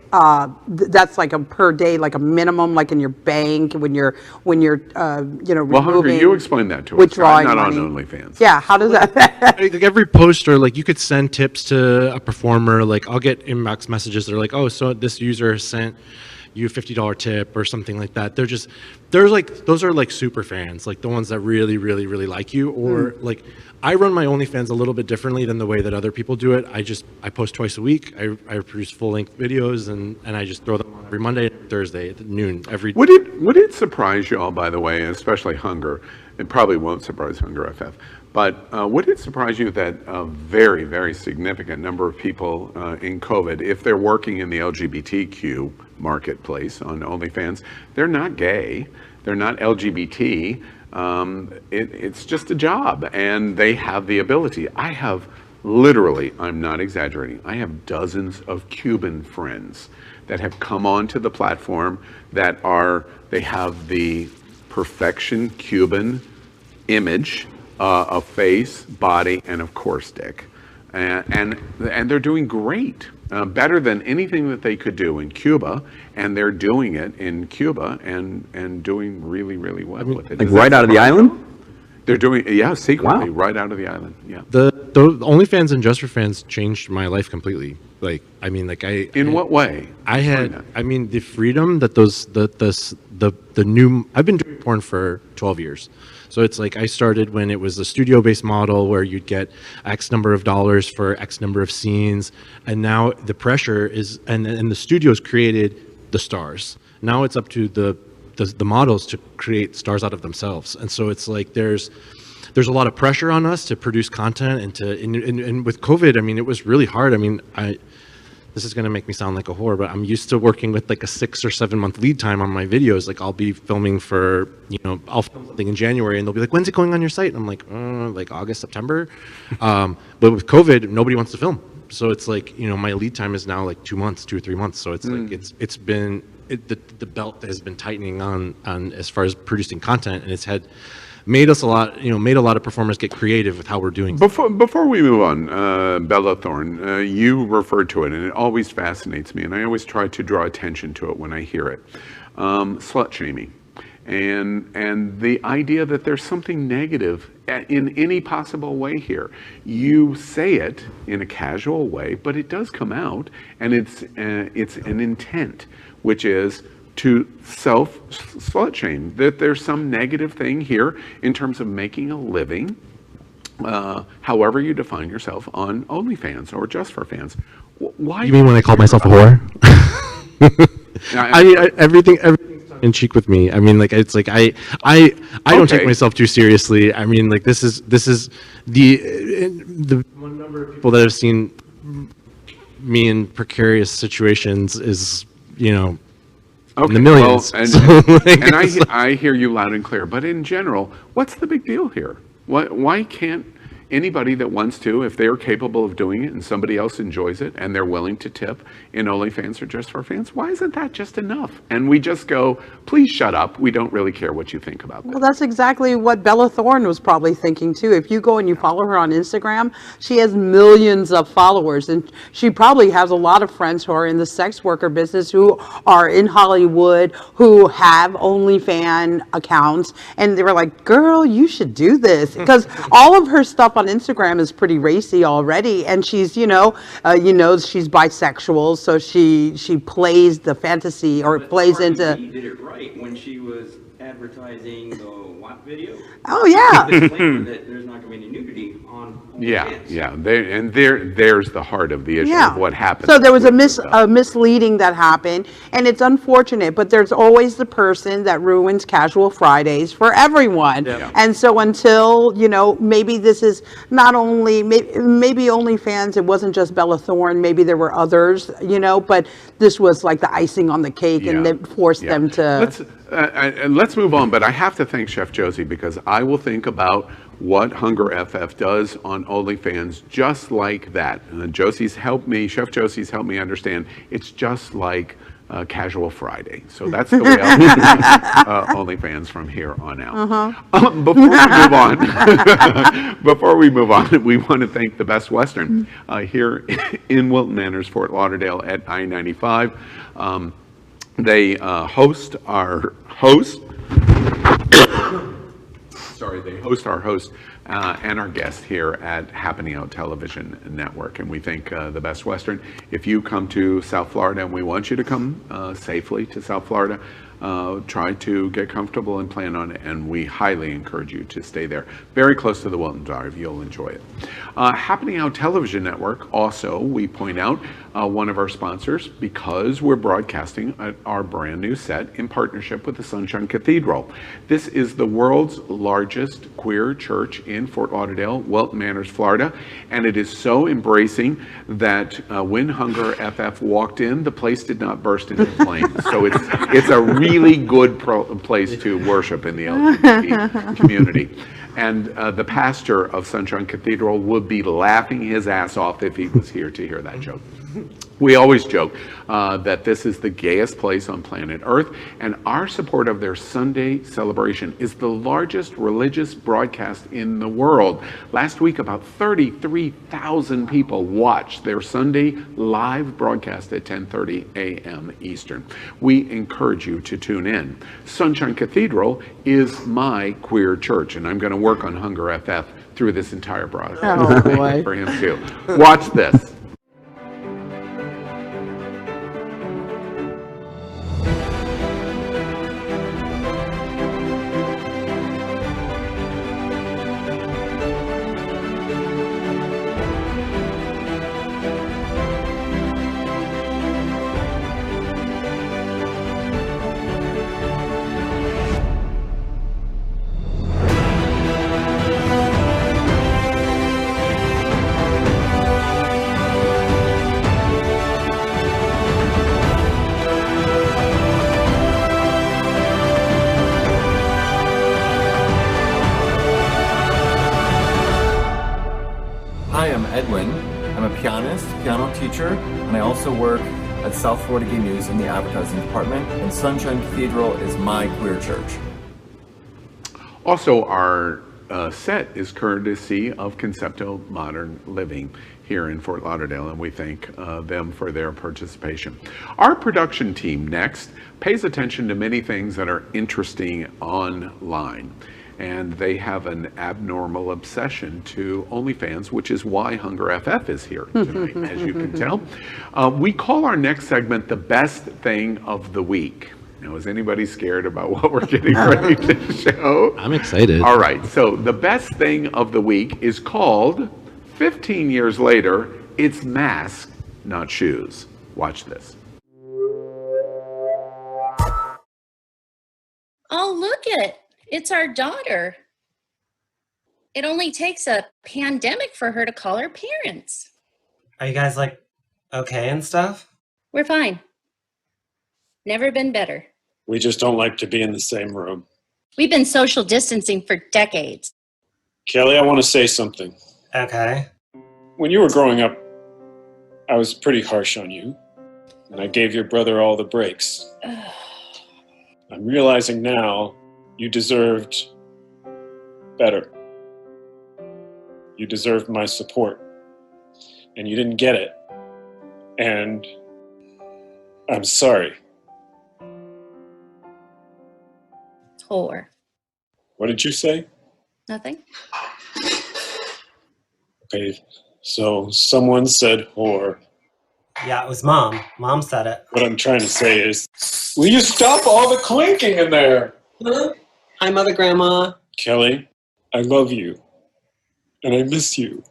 That's like a per day, like a minimum, like in your bank when you're Well, Hunger, removing, you explain that to us. withdrawing I'm not money. on OnlyFans. Yeah, how does that? Like every poster, like you could send tips to a performer. Like I'll get inbox messages that are like, oh, so this user sent you a $50 tip or something like that. Those are like super fans, like the ones that really, really, really like you. Or like I run my OnlyFans a little bit differently than the way that other people do it. I post twice a week. I produce full-length videos and I just throw them on every Monday and Thursday at noon every. Would it surprise you all, by the way, especially Hunger? It probably won't surprise HungerFF, but would it surprise you that a very, very significant number of people in COVID, if they're working in the LGBTQ marketplace on OnlyFans, they're not gay, they're not LGBT, it's just a job, and they have the ability. I have literally, I'm not exaggerating, I have dozens of Cuban friends that have come onto the platform they have the perfection Cuban image of face, body, and of course dick, and they're doing great, better than anything that they could do in Cuba, and they're doing it in Cuba and doing really, really well with it. Like right out of the island? They're doing, yeah, secretly, right out of the island. Yeah. The OnlyFans and Just for Fans changed my life completely. Like, I mean, like In what way? The freedom that the new. I've been doing porn for 12 years. So it's like I started when it was a studio-based model where you'd get X number of dollars for X number of scenes, and now the pressure is, and the studios created the stars. Now it's up to the models to create stars out of themselves, and so it's like there's a lot of pressure on us to produce content and with COVID, I mean, it was really hard. I mean, this is going to make me sound like a whore, but I'm used to working with like a 6 or 7 month lead time on my videos. Like I'll be filming for, I'll film something in January and they'll be like, when's it going on your site? And I'm like, like August, September. But with COVID, nobody wants to film. So it's like, my lead time is now like 2 months, 2 or 3 months. So it's like, it's been, the belt has been tightening on as far as producing content, and it's made us a lot of performers get creative with how we're doing. Before we move on, Bella Thorne, you referred to it, and it always fascinates me, and I always try to draw attention to it when I hear it. Slut shaming, and the idea that there's something negative in any possible way here. You say it in a casual way, but it does come out, and it's an intent, which is to slut shame, that there's some negative thing here in terms of making a living, however you define yourself on OnlyFans or Just for Fans. Why? You mean when I call myself a whore? Everything's tongue in cheek with me. I mean, like it's like I don't take myself too seriously. I mean, like this is the one number of people that have seen me in precarious situations is in the millions. Well, and I hear you loud and clear. But in general, what's the big deal here? Why can't anybody that wants to, if they're capable of doing it and somebody else enjoys it and they're willing to tip in OnlyFans or Just for Fans, why isn't that just enough? And we just go, please shut up. We don't really care what you think about that. Well, that's exactly what Bella Thorne was probably thinking too. If you go and you follow her on Instagram, she has millions of followers, and she probably has a lot of friends who are in the sex worker business, who are in Hollywood, who have OnlyFans accounts, and they were like, girl, you should do this, because all of her stuff on Instagram is pretty racy already, and she's she's bisexual, so she plays the fantasy, or plays into. She did it right when she was advertising the WAP video. Oh yeah. Disclaimer that there's not going to be any nudity on OnlyFans. There's the heart of the issue of what happened. So there was a misleading that happened, and it's unfortunate, but there's always the person that ruins casual Fridays for everyone. Yeah. And so until, maybe this is not only, maybe OnlyFans, it wasn't just Bella Thorne, maybe there were others, but this was like the icing on the cake, and it forced them to. Let's move on, but I have to thank Chef Josie, because I will think about what HungerFF does on OnlyFans just like that. And Josie's helped me, Chef Josie's helped me understand it's just like Casual Friday. So that's the way I'll do OnlyFans from here on out. Before we move on, we want to thank the Best Western here in Wilton Manors, Fort Lauderdale at I-95. They host our host. They host our host and our guest here at Happening Out Television Network, and we thank the Best Western. If you come to South Florida, and we want you to come safely to South Florida, try to get comfortable and plan on it, and we highly encourage you to stay there. Very close to the Wilton Drive, you'll enjoy it. Happening Out Television Network, also, we point out, one of our sponsors, because we're broadcasting our brand new set in partnership with the Sunshine Cathedral. This is the world's largest queer church in Fort Lauderdale, Wilton Manors, Florida, and it is so embracing that when HungerFF walked in, the place did not burst into flames. So it's a really good place to worship in the LGBT community. And the pastor of Sunshine Cathedral would be laughing his ass off if he was here to hear that joke. We always joke that this is the gayest place on planet Earth, and our support of their Sunday celebration is the largest religious broadcast in the world. Last week, about 33,000 people watched their Sunday live broadcast at 10:30 a.m. Eastern. We encourage you to tune in. Sunshine Cathedral is my queer church, and I'm going to work on HungerFF through this entire broadcast for him too. Watch this. Piano teacher, and I also work at South Florida Gay News in the advertising department, and Sunshine Cathedral is my queer church. Also, our set is courtesy of Concepto Modern Living here in Fort Lauderdale, and we thank them for their participation. Our production team next pays attention to many things that are interesting online. And they have an abnormal obsession to OnlyFans, which is why HungerFF is here tonight, as you can tell. We call our next segment the best thing of the week. Now, is anybody scared about what we're getting ready to show? I'm excited. All right, so the best thing of the week is called 15 Years Later, It's Masks, Not Shoes. Watch this. Oh, look it. It's our daughter. It only takes a pandemic for her to call her parents. Are you guys okay and stuff? We're fine. Never been better. We just don't like to be in the same room. We've been social distancing for decades. Kelly, I want to say something. Okay. When you were growing up, I was pretty harsh on you, and I gave your brother all the breaks. I'm realizing now you deserved better. You deserved my support, and you didn't get it. And I'm sorry. Whore. What did you say? Nothing. Okay, so someone said whore. Yeah, it was Mom. Mom said it. What I'm trying to say is, will you stop all the clinking in there? Huh? Hi, Mother Grandma. Kelly, I love you, and I miss you.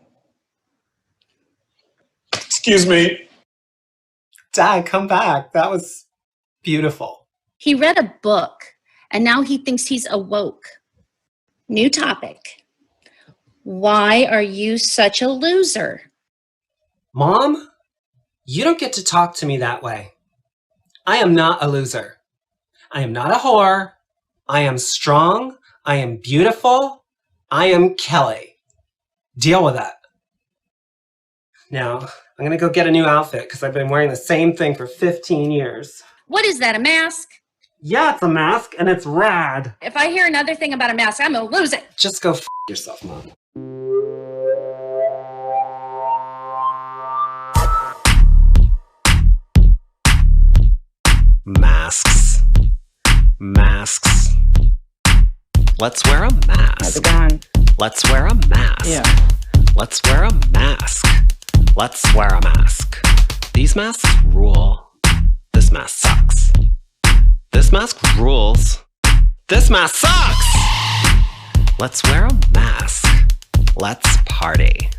Excuse me. Dad, come back. That was beautiful. He read a book, and now he thinks he's awoke. New topic. Why are you such a loser? Mom, you don't get to talk to me that way. I am not a loser. I am not a whore. I am strong. I am beautiful. I am Kelly. Deal with that. Now, I'm going to go get a new outfit because I've been wearing the same thing for 15 years. What is that, a mask? Yeah, it's a mask and it's rad. If I hear another thing about a mask, I'm gonna lose it. Just go yourself, Mom. Masks. Masks. Let's wear a mask. How's it going? Let's wear a mask. Yeah. Let's wear a mask. Let's wear a mask. These masks rule. This mask sucks. This mask rules. This mask sucks! Let's wear a mask. Let's party.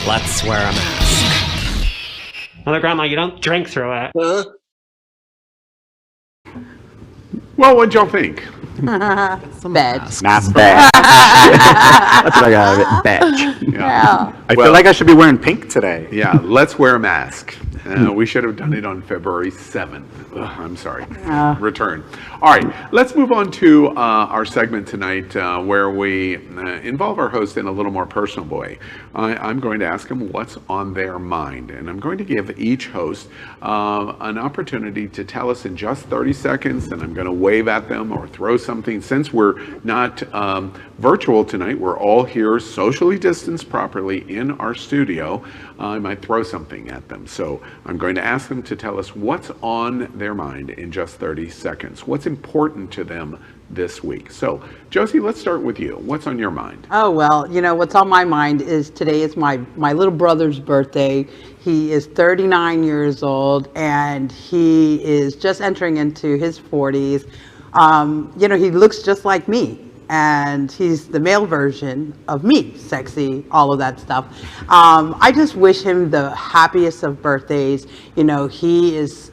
Let's wear a mask. Mother Grandma, you don't drink through it. Well, what'd y'all think? Bed. Mask badge. That's what I got out of it. Badge. Yeah. I feel like I should be wearing pink today. Yeah, let's wear a mask. We should have done it on February 7th. Ugh, I'm sorry. Return. All right, let's move on to our segment tonight where we involve our host in a little more personal way. I'm going to ask them what's on their mind, and I'm going to give each host an opportunity to tell us in just 30 seconds, and I'm going to wave at them or throw something. Since we're not virtual tonight, we're all here socially distanced properly in our studio. I might throw something at them. So I'm going to ask them to tell us what's on their mind in just 30 seconds. What's important to them this week? So, Josie, let's start with you. What's on your mind? Oh, well, you know, what's on my mind is today is my little brother's birthday. He is 39 years old, and he is just entering into his 40s. You know, he looks just like me. And he's the male version of me, sexy, all of that stuff. I just wish him the happiest of birthdays. You know, he is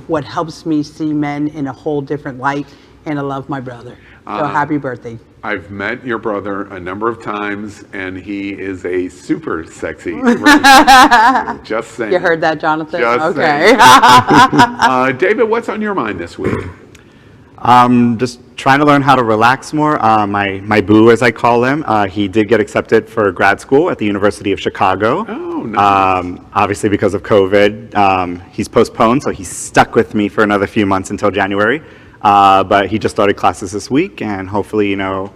what helps me see men in a whole different light, and I love my brother. So happy birthday. I've met your brother a number of times, and he is a super sexy Just saying. You heard that, Jonathan? Just okay. David, what's on your mind this week? Just trying to learn how to relax more. My boo, as I call him, he did get accepted for grad school at the University of Chicago. Oh, nice. Obviously, because of COVID, he's postponed, so he's stuck with me for another few months until January. But he just started classes this week, and hopefully, you know,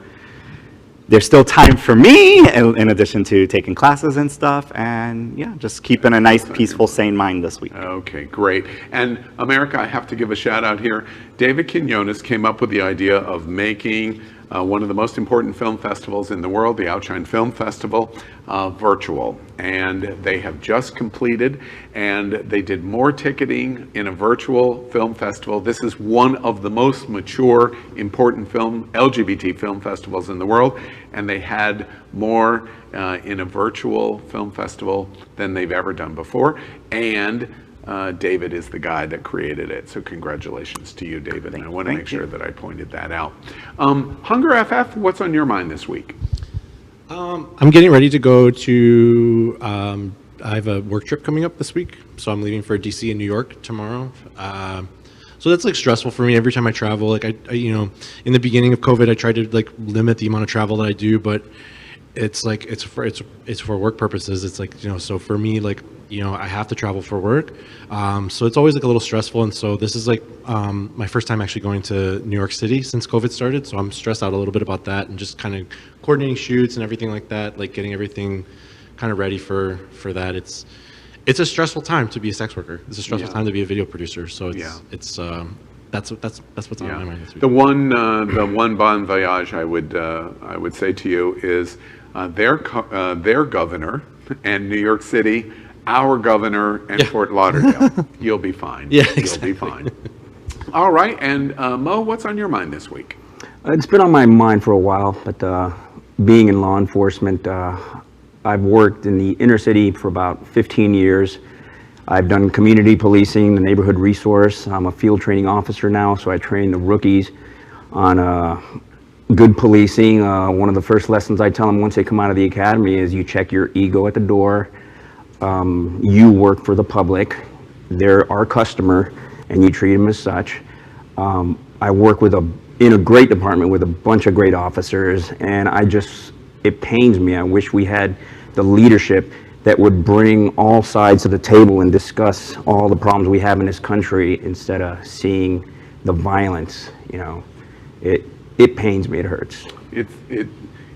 there's still time for me in addition to taking classes and stuff, and yeah, just keeping a nice, peaceful, sane mind this week. Okay, great. And America, I have to give a shout out here. David Quiñones came up with the idea of making one of the most important film festivals in the world, the Outshine Film Festival, virtual. And they have just completed, and they did more ticketing in a virtual film festival. This is one of the most mature, important LGBT film festivals in the world, and they had more in a virtual film festival than they've ever done before. And David is the guy that created it. So congratulations to you, David. And I want to make sure that I pointed that out. HungerFF, what's on your mind this week? I'm getting ready to go to, I have a work trip coming up this week. So I'm leaving for DC and New York tomorrow. So that's like stressful for me every time I travel. Like I in the beginning of COVID, I tried to like limit the amount of travel that I do, but it's like, it's for work purposes. It's like, so for me, like, I have to travel for work. So it's always like a little stressful. And so this is like my first time actually going to New York City since COVID started. So I'm stressed out a little bit about that and just kind of coordinating shoots and everything like that, like getting everything kind of ready for that. It's a stressful time to be a sex worker. It's a stressful time to be a video producer. So that's what's on my mind this week. The one bon voyage I would say to you is their governor and New York City, our governor, and Fort Lauderdale. You'll be fine. Yeah, You'll be fine. All right, and Mo, what's on your mind this week? It's been on my mind for a while, but being in law enforcement, I've worked in the inner city for about 15 years. I've done community policing, the neighborhood resource. I'm a field training officer now, so I train the rookies on good policing. One of the first lessons I tell them once they come out of the academy is you check your ego at the door. You work for the public. They're our customer, and you treat them as such. I work in a great department with a bunch of great officers, and it pains me. I wish we had the leadership that would bring all sides to the table and discuss all the problems we have in this country instead of seeing the violence. It pains me. It hurts.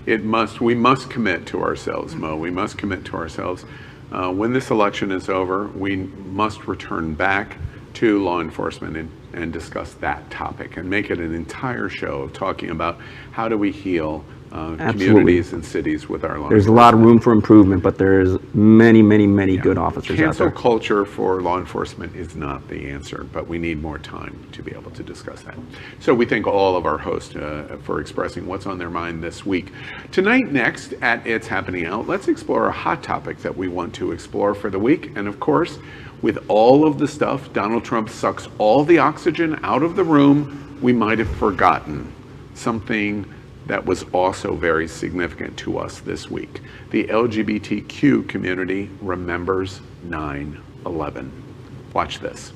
We must commit to ourselves, Mo. We must commit to ourselves. When this election is over, we must return back to law enforcement and discuss that topic and make it an entire show of talking about how do we heal communities and cities with our law There's a lot of room for improvement, but there's many good officers out Cancel there. culture for law enforcement is not the answer, but we need more time to be able to discuss that. So we thank all of our hosts for expressing what's on their mind this week. Tonight, next at It's Happening Out, let's explore a hot topic that we want to explore for the week. And of course, with all of the stuff, Donald Trump sucks all the oxygen out of the room, we might have forgotten something that was also very significant to us this week. The LGBTQ community remembers 9/11. Watch this.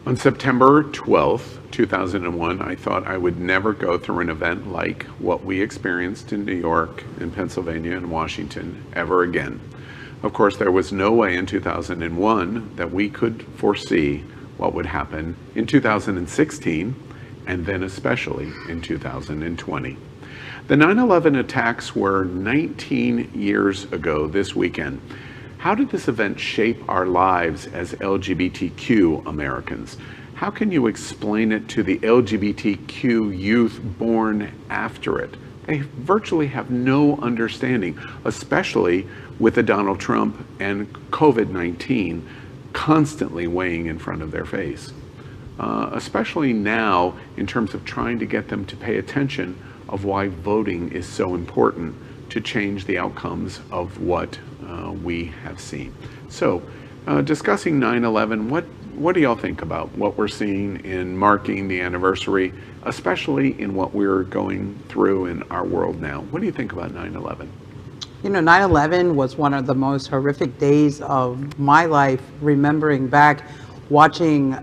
On September 12th, 2001, I thought I would never go through an event like what we experienced in New York, in Pennsylvania, and Washington ever again. Of course, there was no way in 2001 that we could foresee what would happen in 2016, and then especially in 2020. The 9/11 attacks were 19 years ago this weekend. How did this event shape our lives as LGBTQ Americans? How can you explain it to the LGBTQ youth born after it? They virtually have no understanding, especially with the Donald Trump and COVID-19 constantly weighing in front of their face. Especially now in terms of trying to get them to pay attention of why voting is so important to change the outcomes of what we have seen. So discussing 9/11, what do y'all think about what we're seeing in marking the anniversary, especially in what we're going through in our world now? What do you think about 9/11? 9/11 was one of the most horrific days of my life, remembering back, watching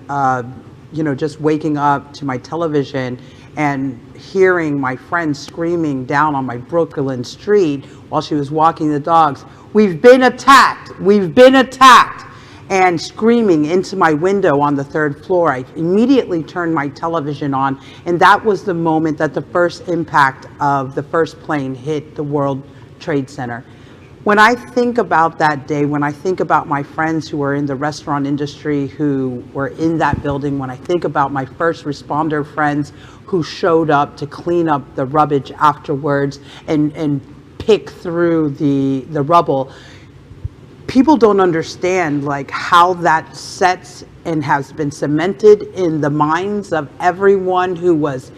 just waking up to my television and hearing my friend screaming down on my Brooklyn street while she was walking the dogs, "We've been attacked! We've been attacked!" and screaming into my window on the 3rd floor. I immediately turned my television on, and that was the moment that the first impact of the first plane hit the World Trade Center. when I think about that day, when I think about my friends who were in the restaurant industry who were in that building, when I think about my first responder friends who showed up to clean up the rubbish afterwards and pick through the rubble, people don't understand like how that sets and has been cemented in the minds of everyone who was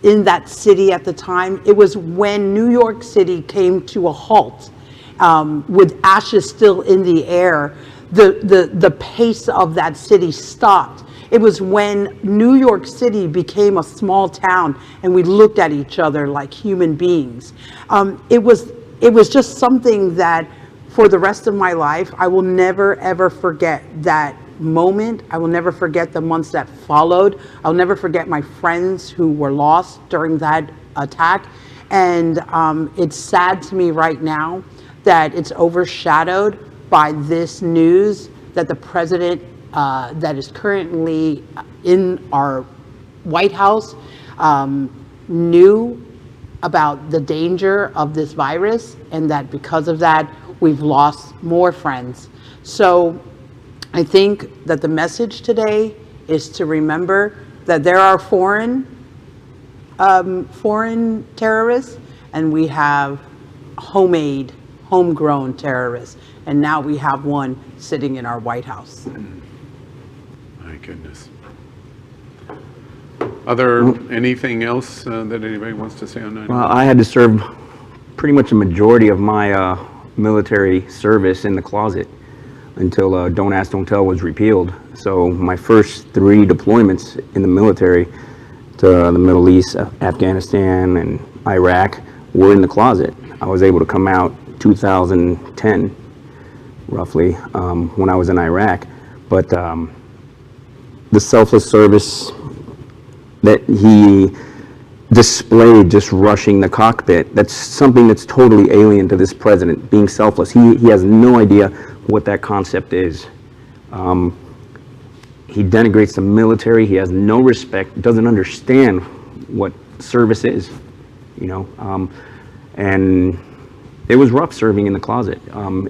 in that city at the time. It was when New York City came to a halt, with ashes still in the air, the pace of that city stopped. It was when New York City became a small town and we looked at each other like human beings. It was just something that for the rest of my life, I will never ever forget that moment. I will never forget the months that followed. I'll never forget my friends who were lost during that attack. And it's sad to me right now that it's overshadowed by this news that the president that is currently in our White House knew about the danger of this virus, and that because of that, we've lost more friends. So I think that the message today is to remember that there are foreign terrorists, and we have homegrown terrorists, and now we have one sitting in our White House. My goodness. Anything else that anybody wants to say on 9/11? Well, I had to serve pretty much a majority of my military service in the closet until Don't Ask, Don't Tell was repealed. So my first 3 deployments in the military to the Middle East, Afghanistan, and Iraq were in the closet. I was able to come out 2010, roughly, when I was in Iraq. But the selfless service that he displayed, just rushing the cockpit, that's something that's totally alien to this president, being selfless. He has no idea what that concept is. He denigrates the military. He has no respect, doesn't understand what service is, you know. And it was rough serving in the closet.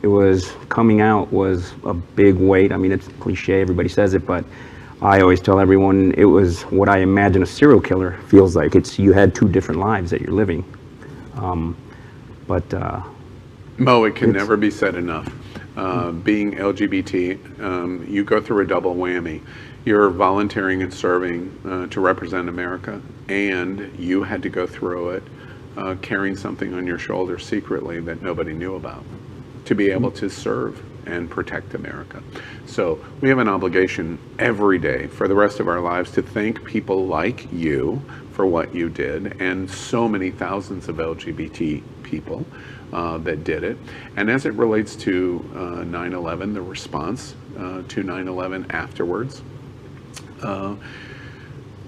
It was, coming out was a big weight. I mean, it's cliche, everybody says it, but I always tell everyone it was what I imagine a serial killer feels like. It's, you had 2 different lives that you're living. Mo, it can never be said enough. Being LGBT, you go through a double whammy. You're volunteering and serving to represent America, and you had to go through it carrying something on your shoulder secretly that nobody knew about, to be able to serve and protect America. So we have an obligation every day for the rest of our lives to thank people like you for what you did, and so many thousands of LGBT people that did it. And as it relates to 9/11, the response to 9/11 afterwards,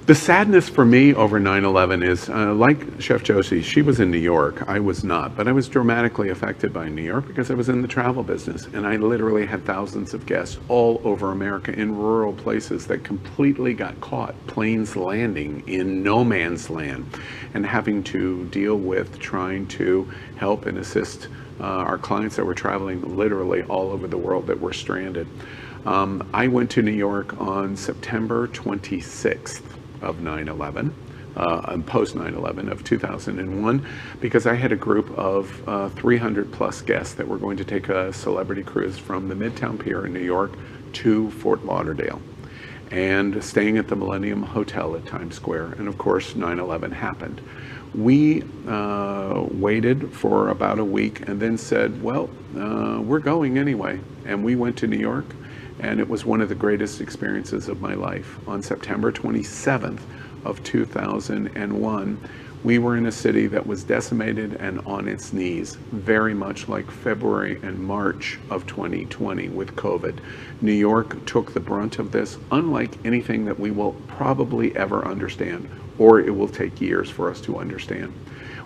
the sadness for me over 9/11 is, like Chef Josie, she was in New York, I was not, but I was dramatically affected by New York because I was in the travel business, and I literally had thousands of guests all over America in rural places that completely got caught, planes landing in no man's land, and having to deal with trying to help and assist our clients that were traveling literally all over the world that were stranded. I went to New York on September 26th. Of 9/11, post 9/11 of 2001, because I had a group of 300 plus guests that were going to take a celebrity cruise from the Midtown Pier in New York to Fort Lauderdale, and staying at the Millennium Hotel at Times Square. And of course 9/11 happened. We waited for about a week and then said, well, we're going anyway, and we went to New York. And it was one of the greatest experiences of my life. On September 27th of 2001, we were in a city that was decimated and on its knees, very much like February and March of 2020 with COVID. New York took the brunt of this, unlike anything that we will probably ever understand, or it will take years for us to understand.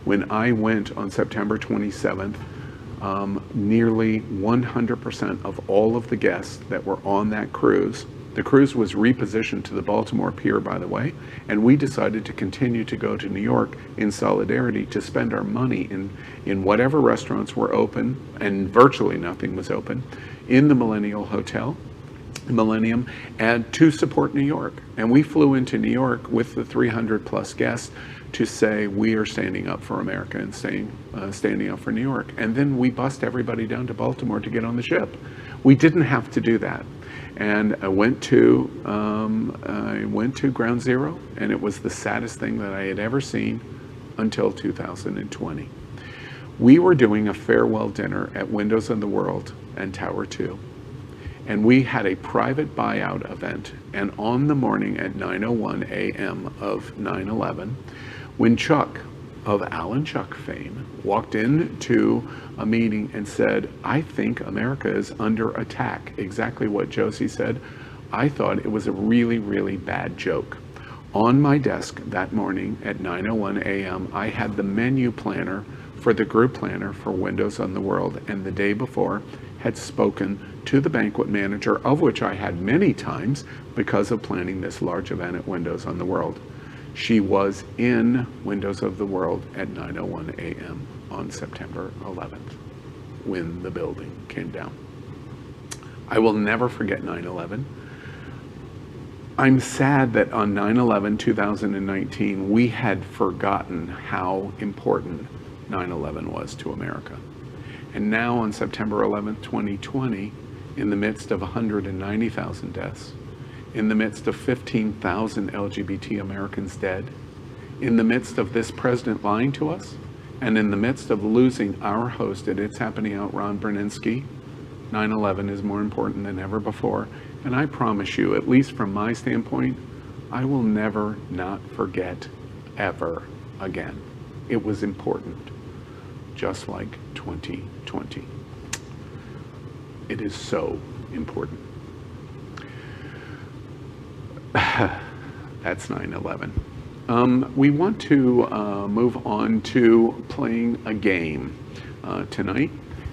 When I went on September 27th, nearly 100% of all of the guests that were on that cruise The cruise was repositioned to the Baltimore Pier, by the way, and we decided to continue to go to New York in solidarity to spend our money in whatever restaurants were open, and virtually nothing was open, in the Millennium, and to support New York. And we flew into New York with the 300 plus guests to say we are standing up for America and standing up for New York. And then we bussed everybody down to Baltimore to get on the ship. We didn't have to do that. And I went to Ground Zero, and it was the saddest thing that I had ever seen until 2020. We were doing a farewell dinner at Windows on the World and Tower 2. And we had a private buyout event. And on the morning at 9:01 a.m. of 9/11, when Chuck of Alan Chuck fame walked into a meeting and said, I think America is under attack, exactly what Josie said, I thought it was a really, really bad joke. On my desk that morning at 9:01 a.m., I had the menu planner for the group planner for Windows on the World, and the day before had spoken to the banquet manager, of which I had many times because of planning this large event at Windows on the World. She was in Windows of the World at 9:01 a.m. on September 11th when the building came down. I will never forget 9/11. I'm sad that on 9/11, 2019, we had forgotten how important 9/11 was to America. And now on September 11th, 2020, in the midst of 190,000 deaths, in the midst of 15,000 LGBT Americans dead, in the midst of this president lying to us, and in the midst of losing our host at It's Happening Out, Ron Berninski, 9/11 is more important than ever before. And I promise you, at least from my standpoint, I will never not forget ever again. It was important, just like 2020. It is so important. That's 9/11. We want to move on to playing a game tonight,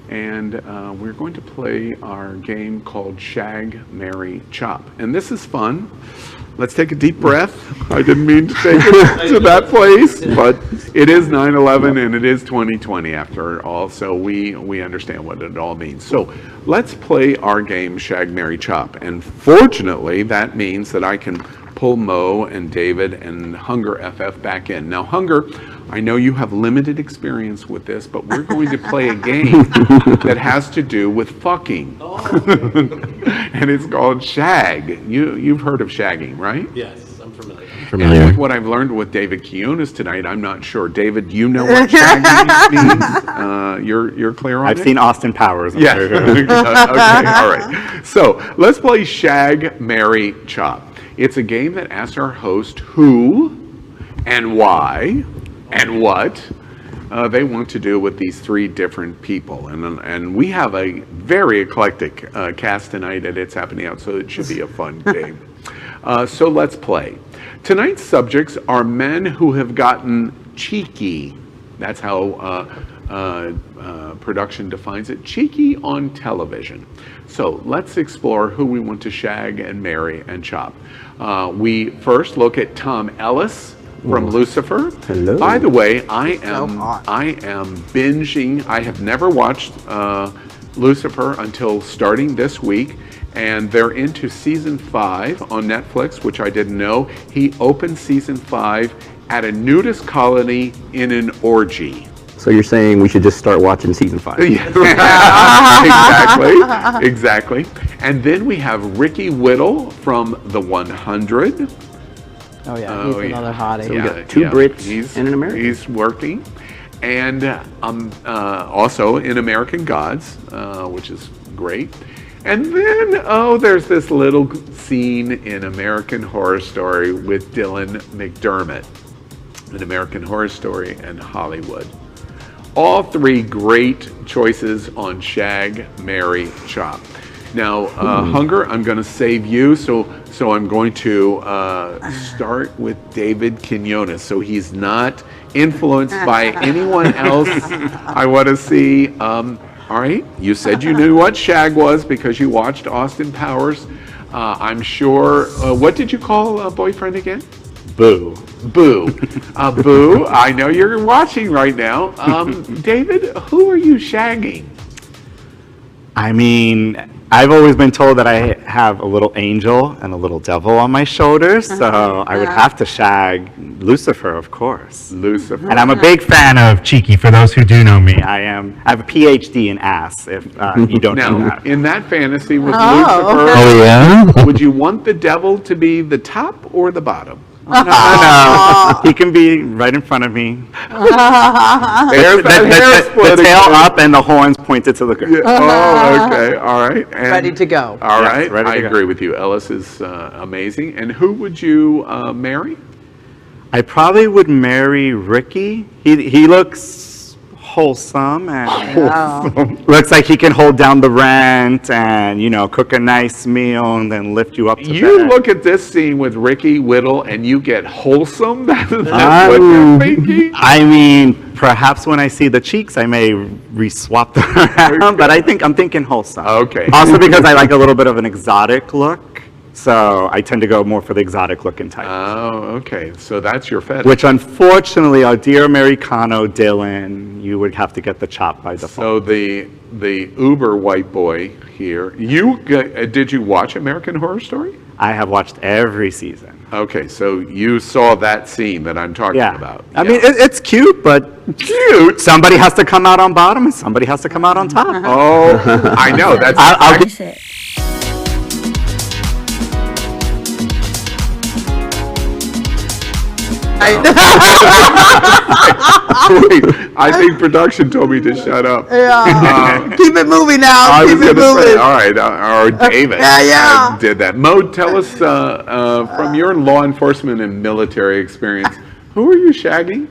and we're going to play our game called Shag, Marry, Chop. And this is fun. Let's take a deep breath. I didn't mean to take it to that place, but it is 9/11 and it is 2020 after all, so we understand what it all means. So let's play our game Shag, Marry, Chop. And fortunately, that means that I can pull Mo and David and HungerFF back in. Now, Hunger, I know you have limited experience with this, but we're going to play a game that has to do with fucking. And it's called Shag. You've heard of shagging, right? Yes, I'm familiar. And with what I've learned with David Quiñones tonight, I'm not sure. David, you know what shagging means? You're clear on it? I've seen Austin Powers. Yeah. Okay, all right. So let's play Shag, Marry, Chop. It's a game that asks our host who and why and what they want to do with these three different people. And we have a very eclectic cast tonight at It's Happening Out, so it should be a fun game. So let's play. Tonight's subjects are men who have gotten cheeky. That's how production defines it. Cheeky on television. So let's explore who we want to shag and marry and chop. We first look at Tom Ellis from Lucifer. Hello. By the way, I am binging. I have never watched Lucifer until starting this week, and they're into season 5 on Netflix, which I didn't know. He opened season 5 at a nudist colony in an orgy. So you're saying we should just start watching season 5? Exactly. And then we have Ricky Whittle from The 100. Oh yeah, he's another hottie. So we got two Brits and an American. He's working. And also in American Gods, which is great. And then, there's this little scene in American Horror Story with Dylan McDermott. An American Horror Story and Hollywood. All three great choices on Shag, Marry, Chop. Now, Hunger, I'm going to save you, so I'm going to start with David Quiñones, so he's not influenced by anyone else. I want to see. All right, you said you knew what Shag was because you watched Austin Powers. I'm sure. What did you call a boyfriend again? Boo. Boo. Boo, I know you're watching right now. David, who are you shagging? I mean, I've always been told that I have a little angel and a little devil on my shoulders, so I would have to shag Lucifer, of course. Lucifer. And I'm a big fan of Cheeky, for those who do know me. I have a PhD in ass, if you don't know Now, that. in that fantasy with Oh, Lucifer, okay. Oh, yeah? would you want the devil to be the top or the bottom? No, he can be right in front of me. There's that hair split the tail again. up and the horns pointed to the ground. Oh, okay, all right. And, Ready to go. All Yes, right, ready to I go. agree with you. Ellis is amazing. And who would you marry? I probably would marry Ricky. He looks wholesome and looks like he can hold down the rent and, you know, cook a nice meal and then lift you up to You bed. look at this scene with Ricky Whittle and you get wholesome? That's what you're thinking? I mean, perhaps when I see the cheeks, I may re-swap them around, but I'm thinking wholesome. Okay. Also because I like a little bit of an exotic look, so I tend to go more for the exotic looking type. Oh, okay. So that's your fetish. Which unfortunately, our dear Americano Dylan, you would have to get the chop by default. So the uber white boy here, did you watch American Horror Story? I have watched every season. Okay, so you saw that scene that I'm talking about. I mean, it's cute, but cute. Somebody has to come out on bottom and somebody has to come out on top. Oh, I know. That's I'll Wait, I think production told me to shut up. Yeah. Keep it moving now. I was Keep it going to say, moving. all right, or David Yeah. did that. Mo, tell us from your law enforcement and military experience, who are you shagging?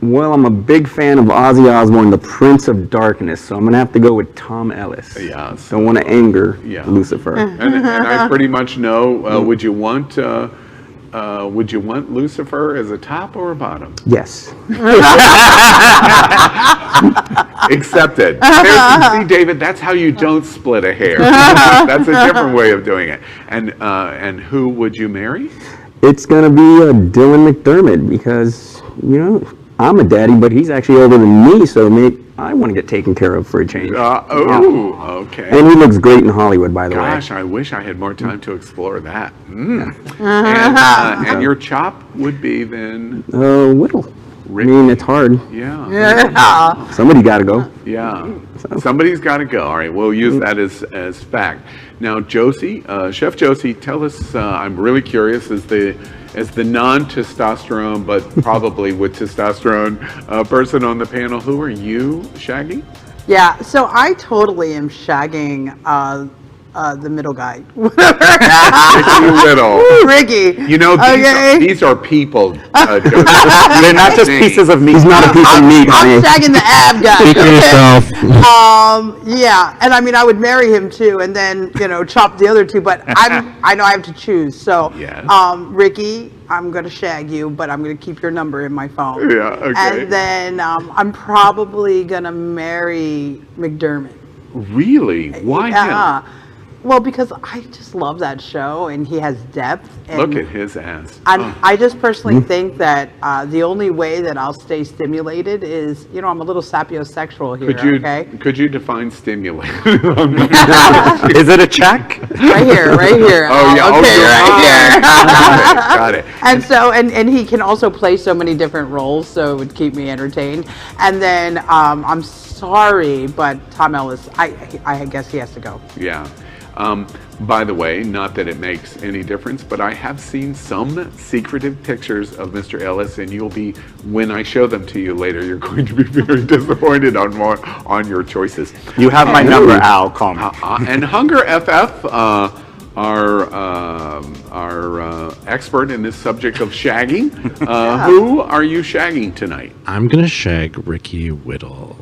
Well, I'm a big fan of Ozzy Osbourne, the Prince of Darkness, so I'm going to have to go with Tom Ellis. Yeah. Don't want to anger Lucifer. And I pretty much know, would you want Lucifer as a top or a bottom? Yes. Accepted. See, David, that's how you don't split a hair. That's a different way of doing it. And who would you marry? It's going to be Dylan McDermott because, you know, I'm a daddy, but he's actually older than me, so maybe I want to get taken care of for a change. Okay. And he looks great in Hollywood, by the way. Gosh, I wish I had more time to explore that. And your chop would be then? Whittle. Ricky. I mean, it's hard. Yeah. Somebody got to go. Yeah. Somebody's got to go. All right, we'll use that as fact. Now, Josie, Chef Josie, tell us, I'm really curious, as the non-testosterone, but probably with testosterone person on the panel, who are you shagging? Yeah, so I totally am shagging the middle guy. Ricky Little. Ricky. You know, these are people. They're not just pieces of meat. He's not a piece of meat. I'm shagging the ab guy. Speak for yourself. Yeah, and I mean, I would marry him too, and then chop the other two. But I know I have to choose. So, Ricky, I'm gonna shag you, but I'm gonna keep your number in my phone. Yeah. Okay. And then I'm probably gonna marry McDermott. Really? Why him? Well, because I just love that show, and he has depth. And Look at his ass. I just personally think that the only way that I'll stay stimulated is, I'm a little sapiosexual here. Could you define stimulate? Is it a check? Right here. Oh yeah. Okay, right here. Got it. And so, and he can also play so many different roles, so it would keep me entertained. And then I'm sorry, but Tom Ellis, I guess he has to go. Yeah. By the way, not that it makes any difference, but I have seen some secretive pictures of Mr. Ellis, and when I show them to you later, you're going to be very disappointed on your choices. You have my number, Al. Call me. And HungerFF, our expert in this subject of shagging, who are you shagging tonight? I'm gonna shag Ricky Whittle.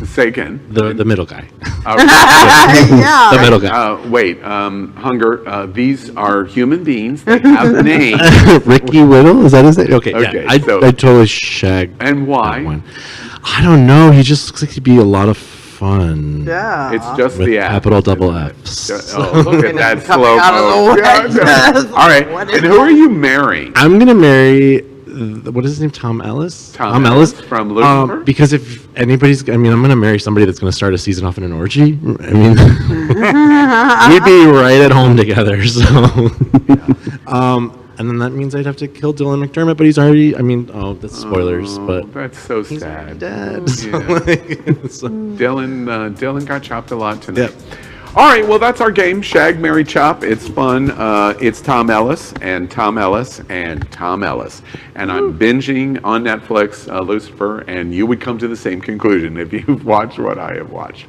Say again. The middle guy. Yeah. The middle guy. Wait, Hunger, these are human beings. They have names. Ricky Whittle? Is that his name? Okay, Okay, yeah. I totally shag And why? that one. I don't know. He just looks like he'd be a lot of fun. fun. Yeah. It's just With the F. capital double Fs. Oh, look at that Coming slow out of the mo. way. Yeah. All right. And who are you marrying? I'm gonna marry. What is his name? Tom Ellis. Tom Ellis from Lucifer? Because if anybody's, I'm gonna marry somebody that's gonna start a season off in an orgy. I mean, we'd be right at home together. So, and then that means I'd have to kill Dylan McDermott, but he's already. That's spoilers, but that's so sad. Dead. So, Dylan got chopped a lot tonight. Yep. All right, well, that's our game, Shag, Marry, Chop. It's fun. It's Tom Ellis and Tom Ellis and Tom Ellis. And I'm binging on Netflix, Lucifer, and you would come to the same conclusion if you've watched what I have watched.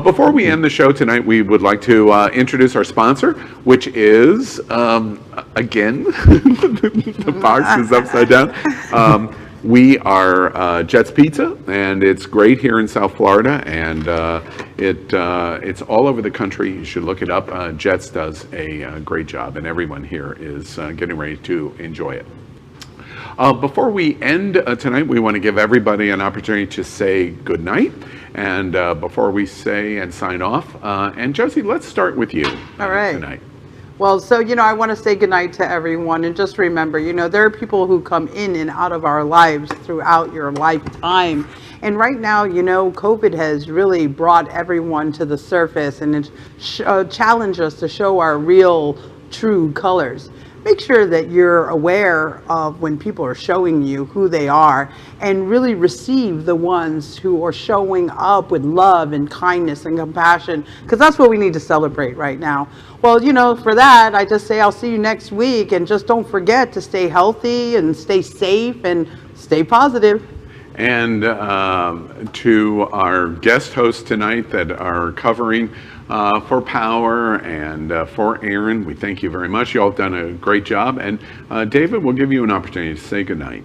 Before we end the show tonight, we would like to introduce our sponsor, which is, again, the box is upside down. We are Jets Pizza, and it's great here in South Florida, and it's all over the country. You should look it up. Jets does a great job, and everyone here is getting ready to enjoy it. Before we end tonight, we want to give everybody an opportunity to say good night. And before we say and sign off, and Josie, let's start with you tonight. Well, so, I want to say goodnight to everyone, and just remember, there are people who come in and out of our lives throughout your lifetime. And right now, COVID has really brought everyone to the surface, and it challenged us to show our real, true colors. Make sure that you're aware of when people are showing you who they are, and really receive the ones who are showing up with love and kindness and compassion, because that's what we need to celebrate right now. Well, for that, I just say I'll see you next week, and just don't forget to stay healthy and stay safe and stay positive. And to our guest hosts tonight that are covering for Power and for Aaron, we thank you very much. You all have done a great job. And David, we'll give you an opportunity to say goodnight.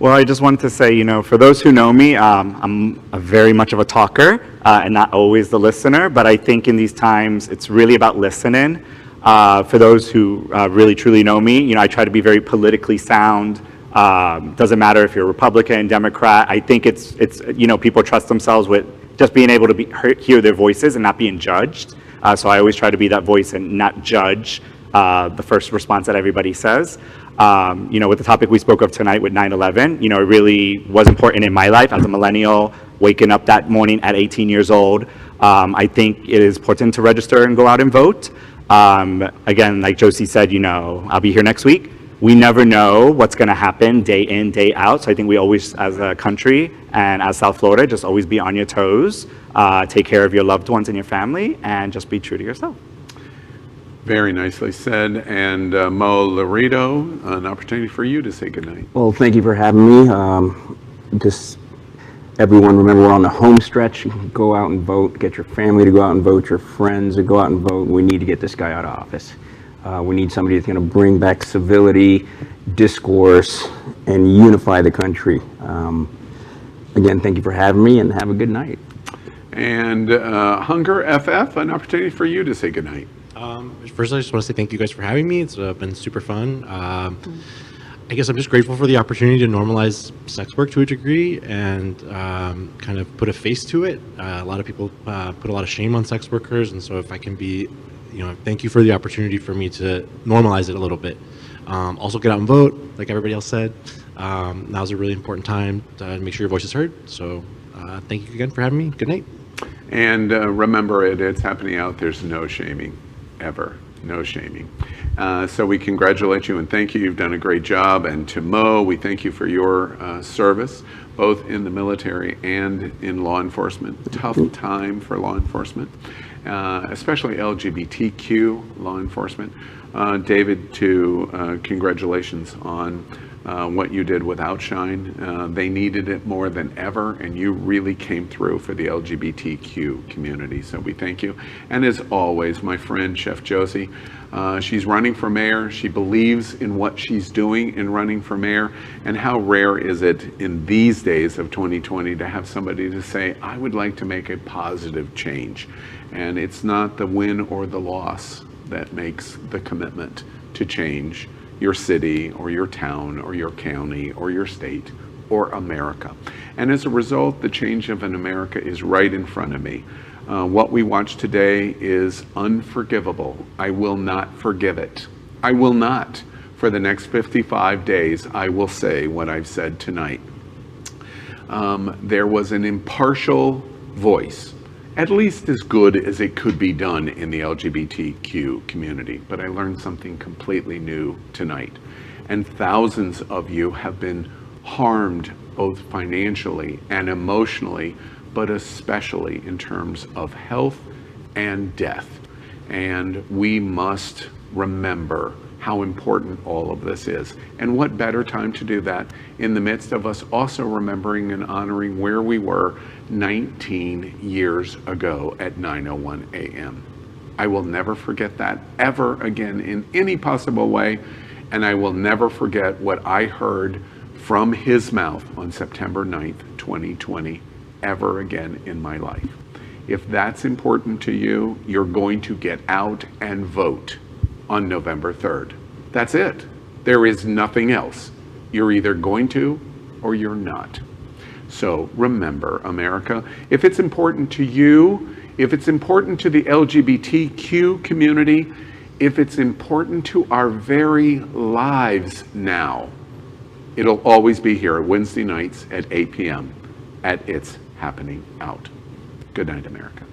Well, I just wanted to say, for those who know me, I'm very much of a talker and not always the listener, but I think in these times, it's really about listening. For those who really truly know me, I try to be very politically sound. Doesn't matter if you're Republican, Democrat. I think it's people trust themselves with just being able to hear their voices and not being judged. So I always try to be that voice and not judge the first response that everybody says. With the topic we spoke of tonight with 9/11, it really was important in my life as a millennial, waking up that morning at 18 years old. I think it is important to register and go out and vote. Again, like Josie said, I'll be here next week. We never know what's going to happen day in, day out. So I think we always, as a country and as South Florida, just always be on your toes, take care of your loved ones and your family, and just be true to yourself. Very nicely said. And Mo Laredo, an opportunity for you to say goodnight. Well, thank you for having me. Just everyone, remember we're on the home stretch. Go out and vote. Get your family to go out and vote. Your friends to go out and vote. We need to get this guy out of office. We need somebody that's going to bring back civility, discourse, and unify the country. Again, thank you for having me, and have a good night. And HungerFF, an opportunity for you to say goodnight. First, I just want to say thank you guys for having me. It's been super fun. I guess I'm just grateful for the opportunity to normalize sex work to a degree and kind of put a face to it. A lot of people put a lot of shame on sex workers, and so if I can be, thank you for the opportunity for me to normalize it a little bit. Also get out and vote, like everybody else said. Now's a really important time to make sure your voice is heard. So thank you again for having me. Good night. And remember, it's happening out. There's no shaming, ever. No shaming. So we congratulate you and thank you. You've done a great job. And to Mo, we thank you for your service, both in the military and in law enforcement. Tough time for law enforcement, especially LGBTQ law enforcement. David, congratulations on what you did with Outshine. They needed it more than ever, and you really came through for the LGBTQ community, so we thank you. And as always, my friend, Chef Josie, she's running for mayor. She believes in what she's doing in running for mayor, and how rare is it in these days of 2020 to have somebody to say, I would like to make a positive change. And it's not the win or the loss that makes the commitment to change your city or your town or your county or your state or America. And as a result, the change of an America is right in front of me. What we watch today is unforgivable. I will not forgive it. I will not. For the next 55 days, I will say what I've said tonight. There was an impartial voice, at least as good as it could be done in the LGBTQ community. But I learned something completely new tonight. And thousands of you have been harmed both financially and emotionally, but especially in terms of health and death. And we must remember how important all of this is. And what better time to do that in the midst of us also remembering and honoring where we were 19 years ago at 9:01 a.m. I will never forget that ever again in any possible way, and I will never forget what I heard from his mouth on September 9th, 2020, ever again in my life. If that's important to you, you're going to get out and vote on November 3rd. That's it. There is nothing else. You're either going to or you're not. So remember, America, if it's important to you, if it's important to the LGBTQ community, if it's important to our very lives now, it'll always be here Wednesday nights at 8 p.m. at It's Happening Out. Good night, America.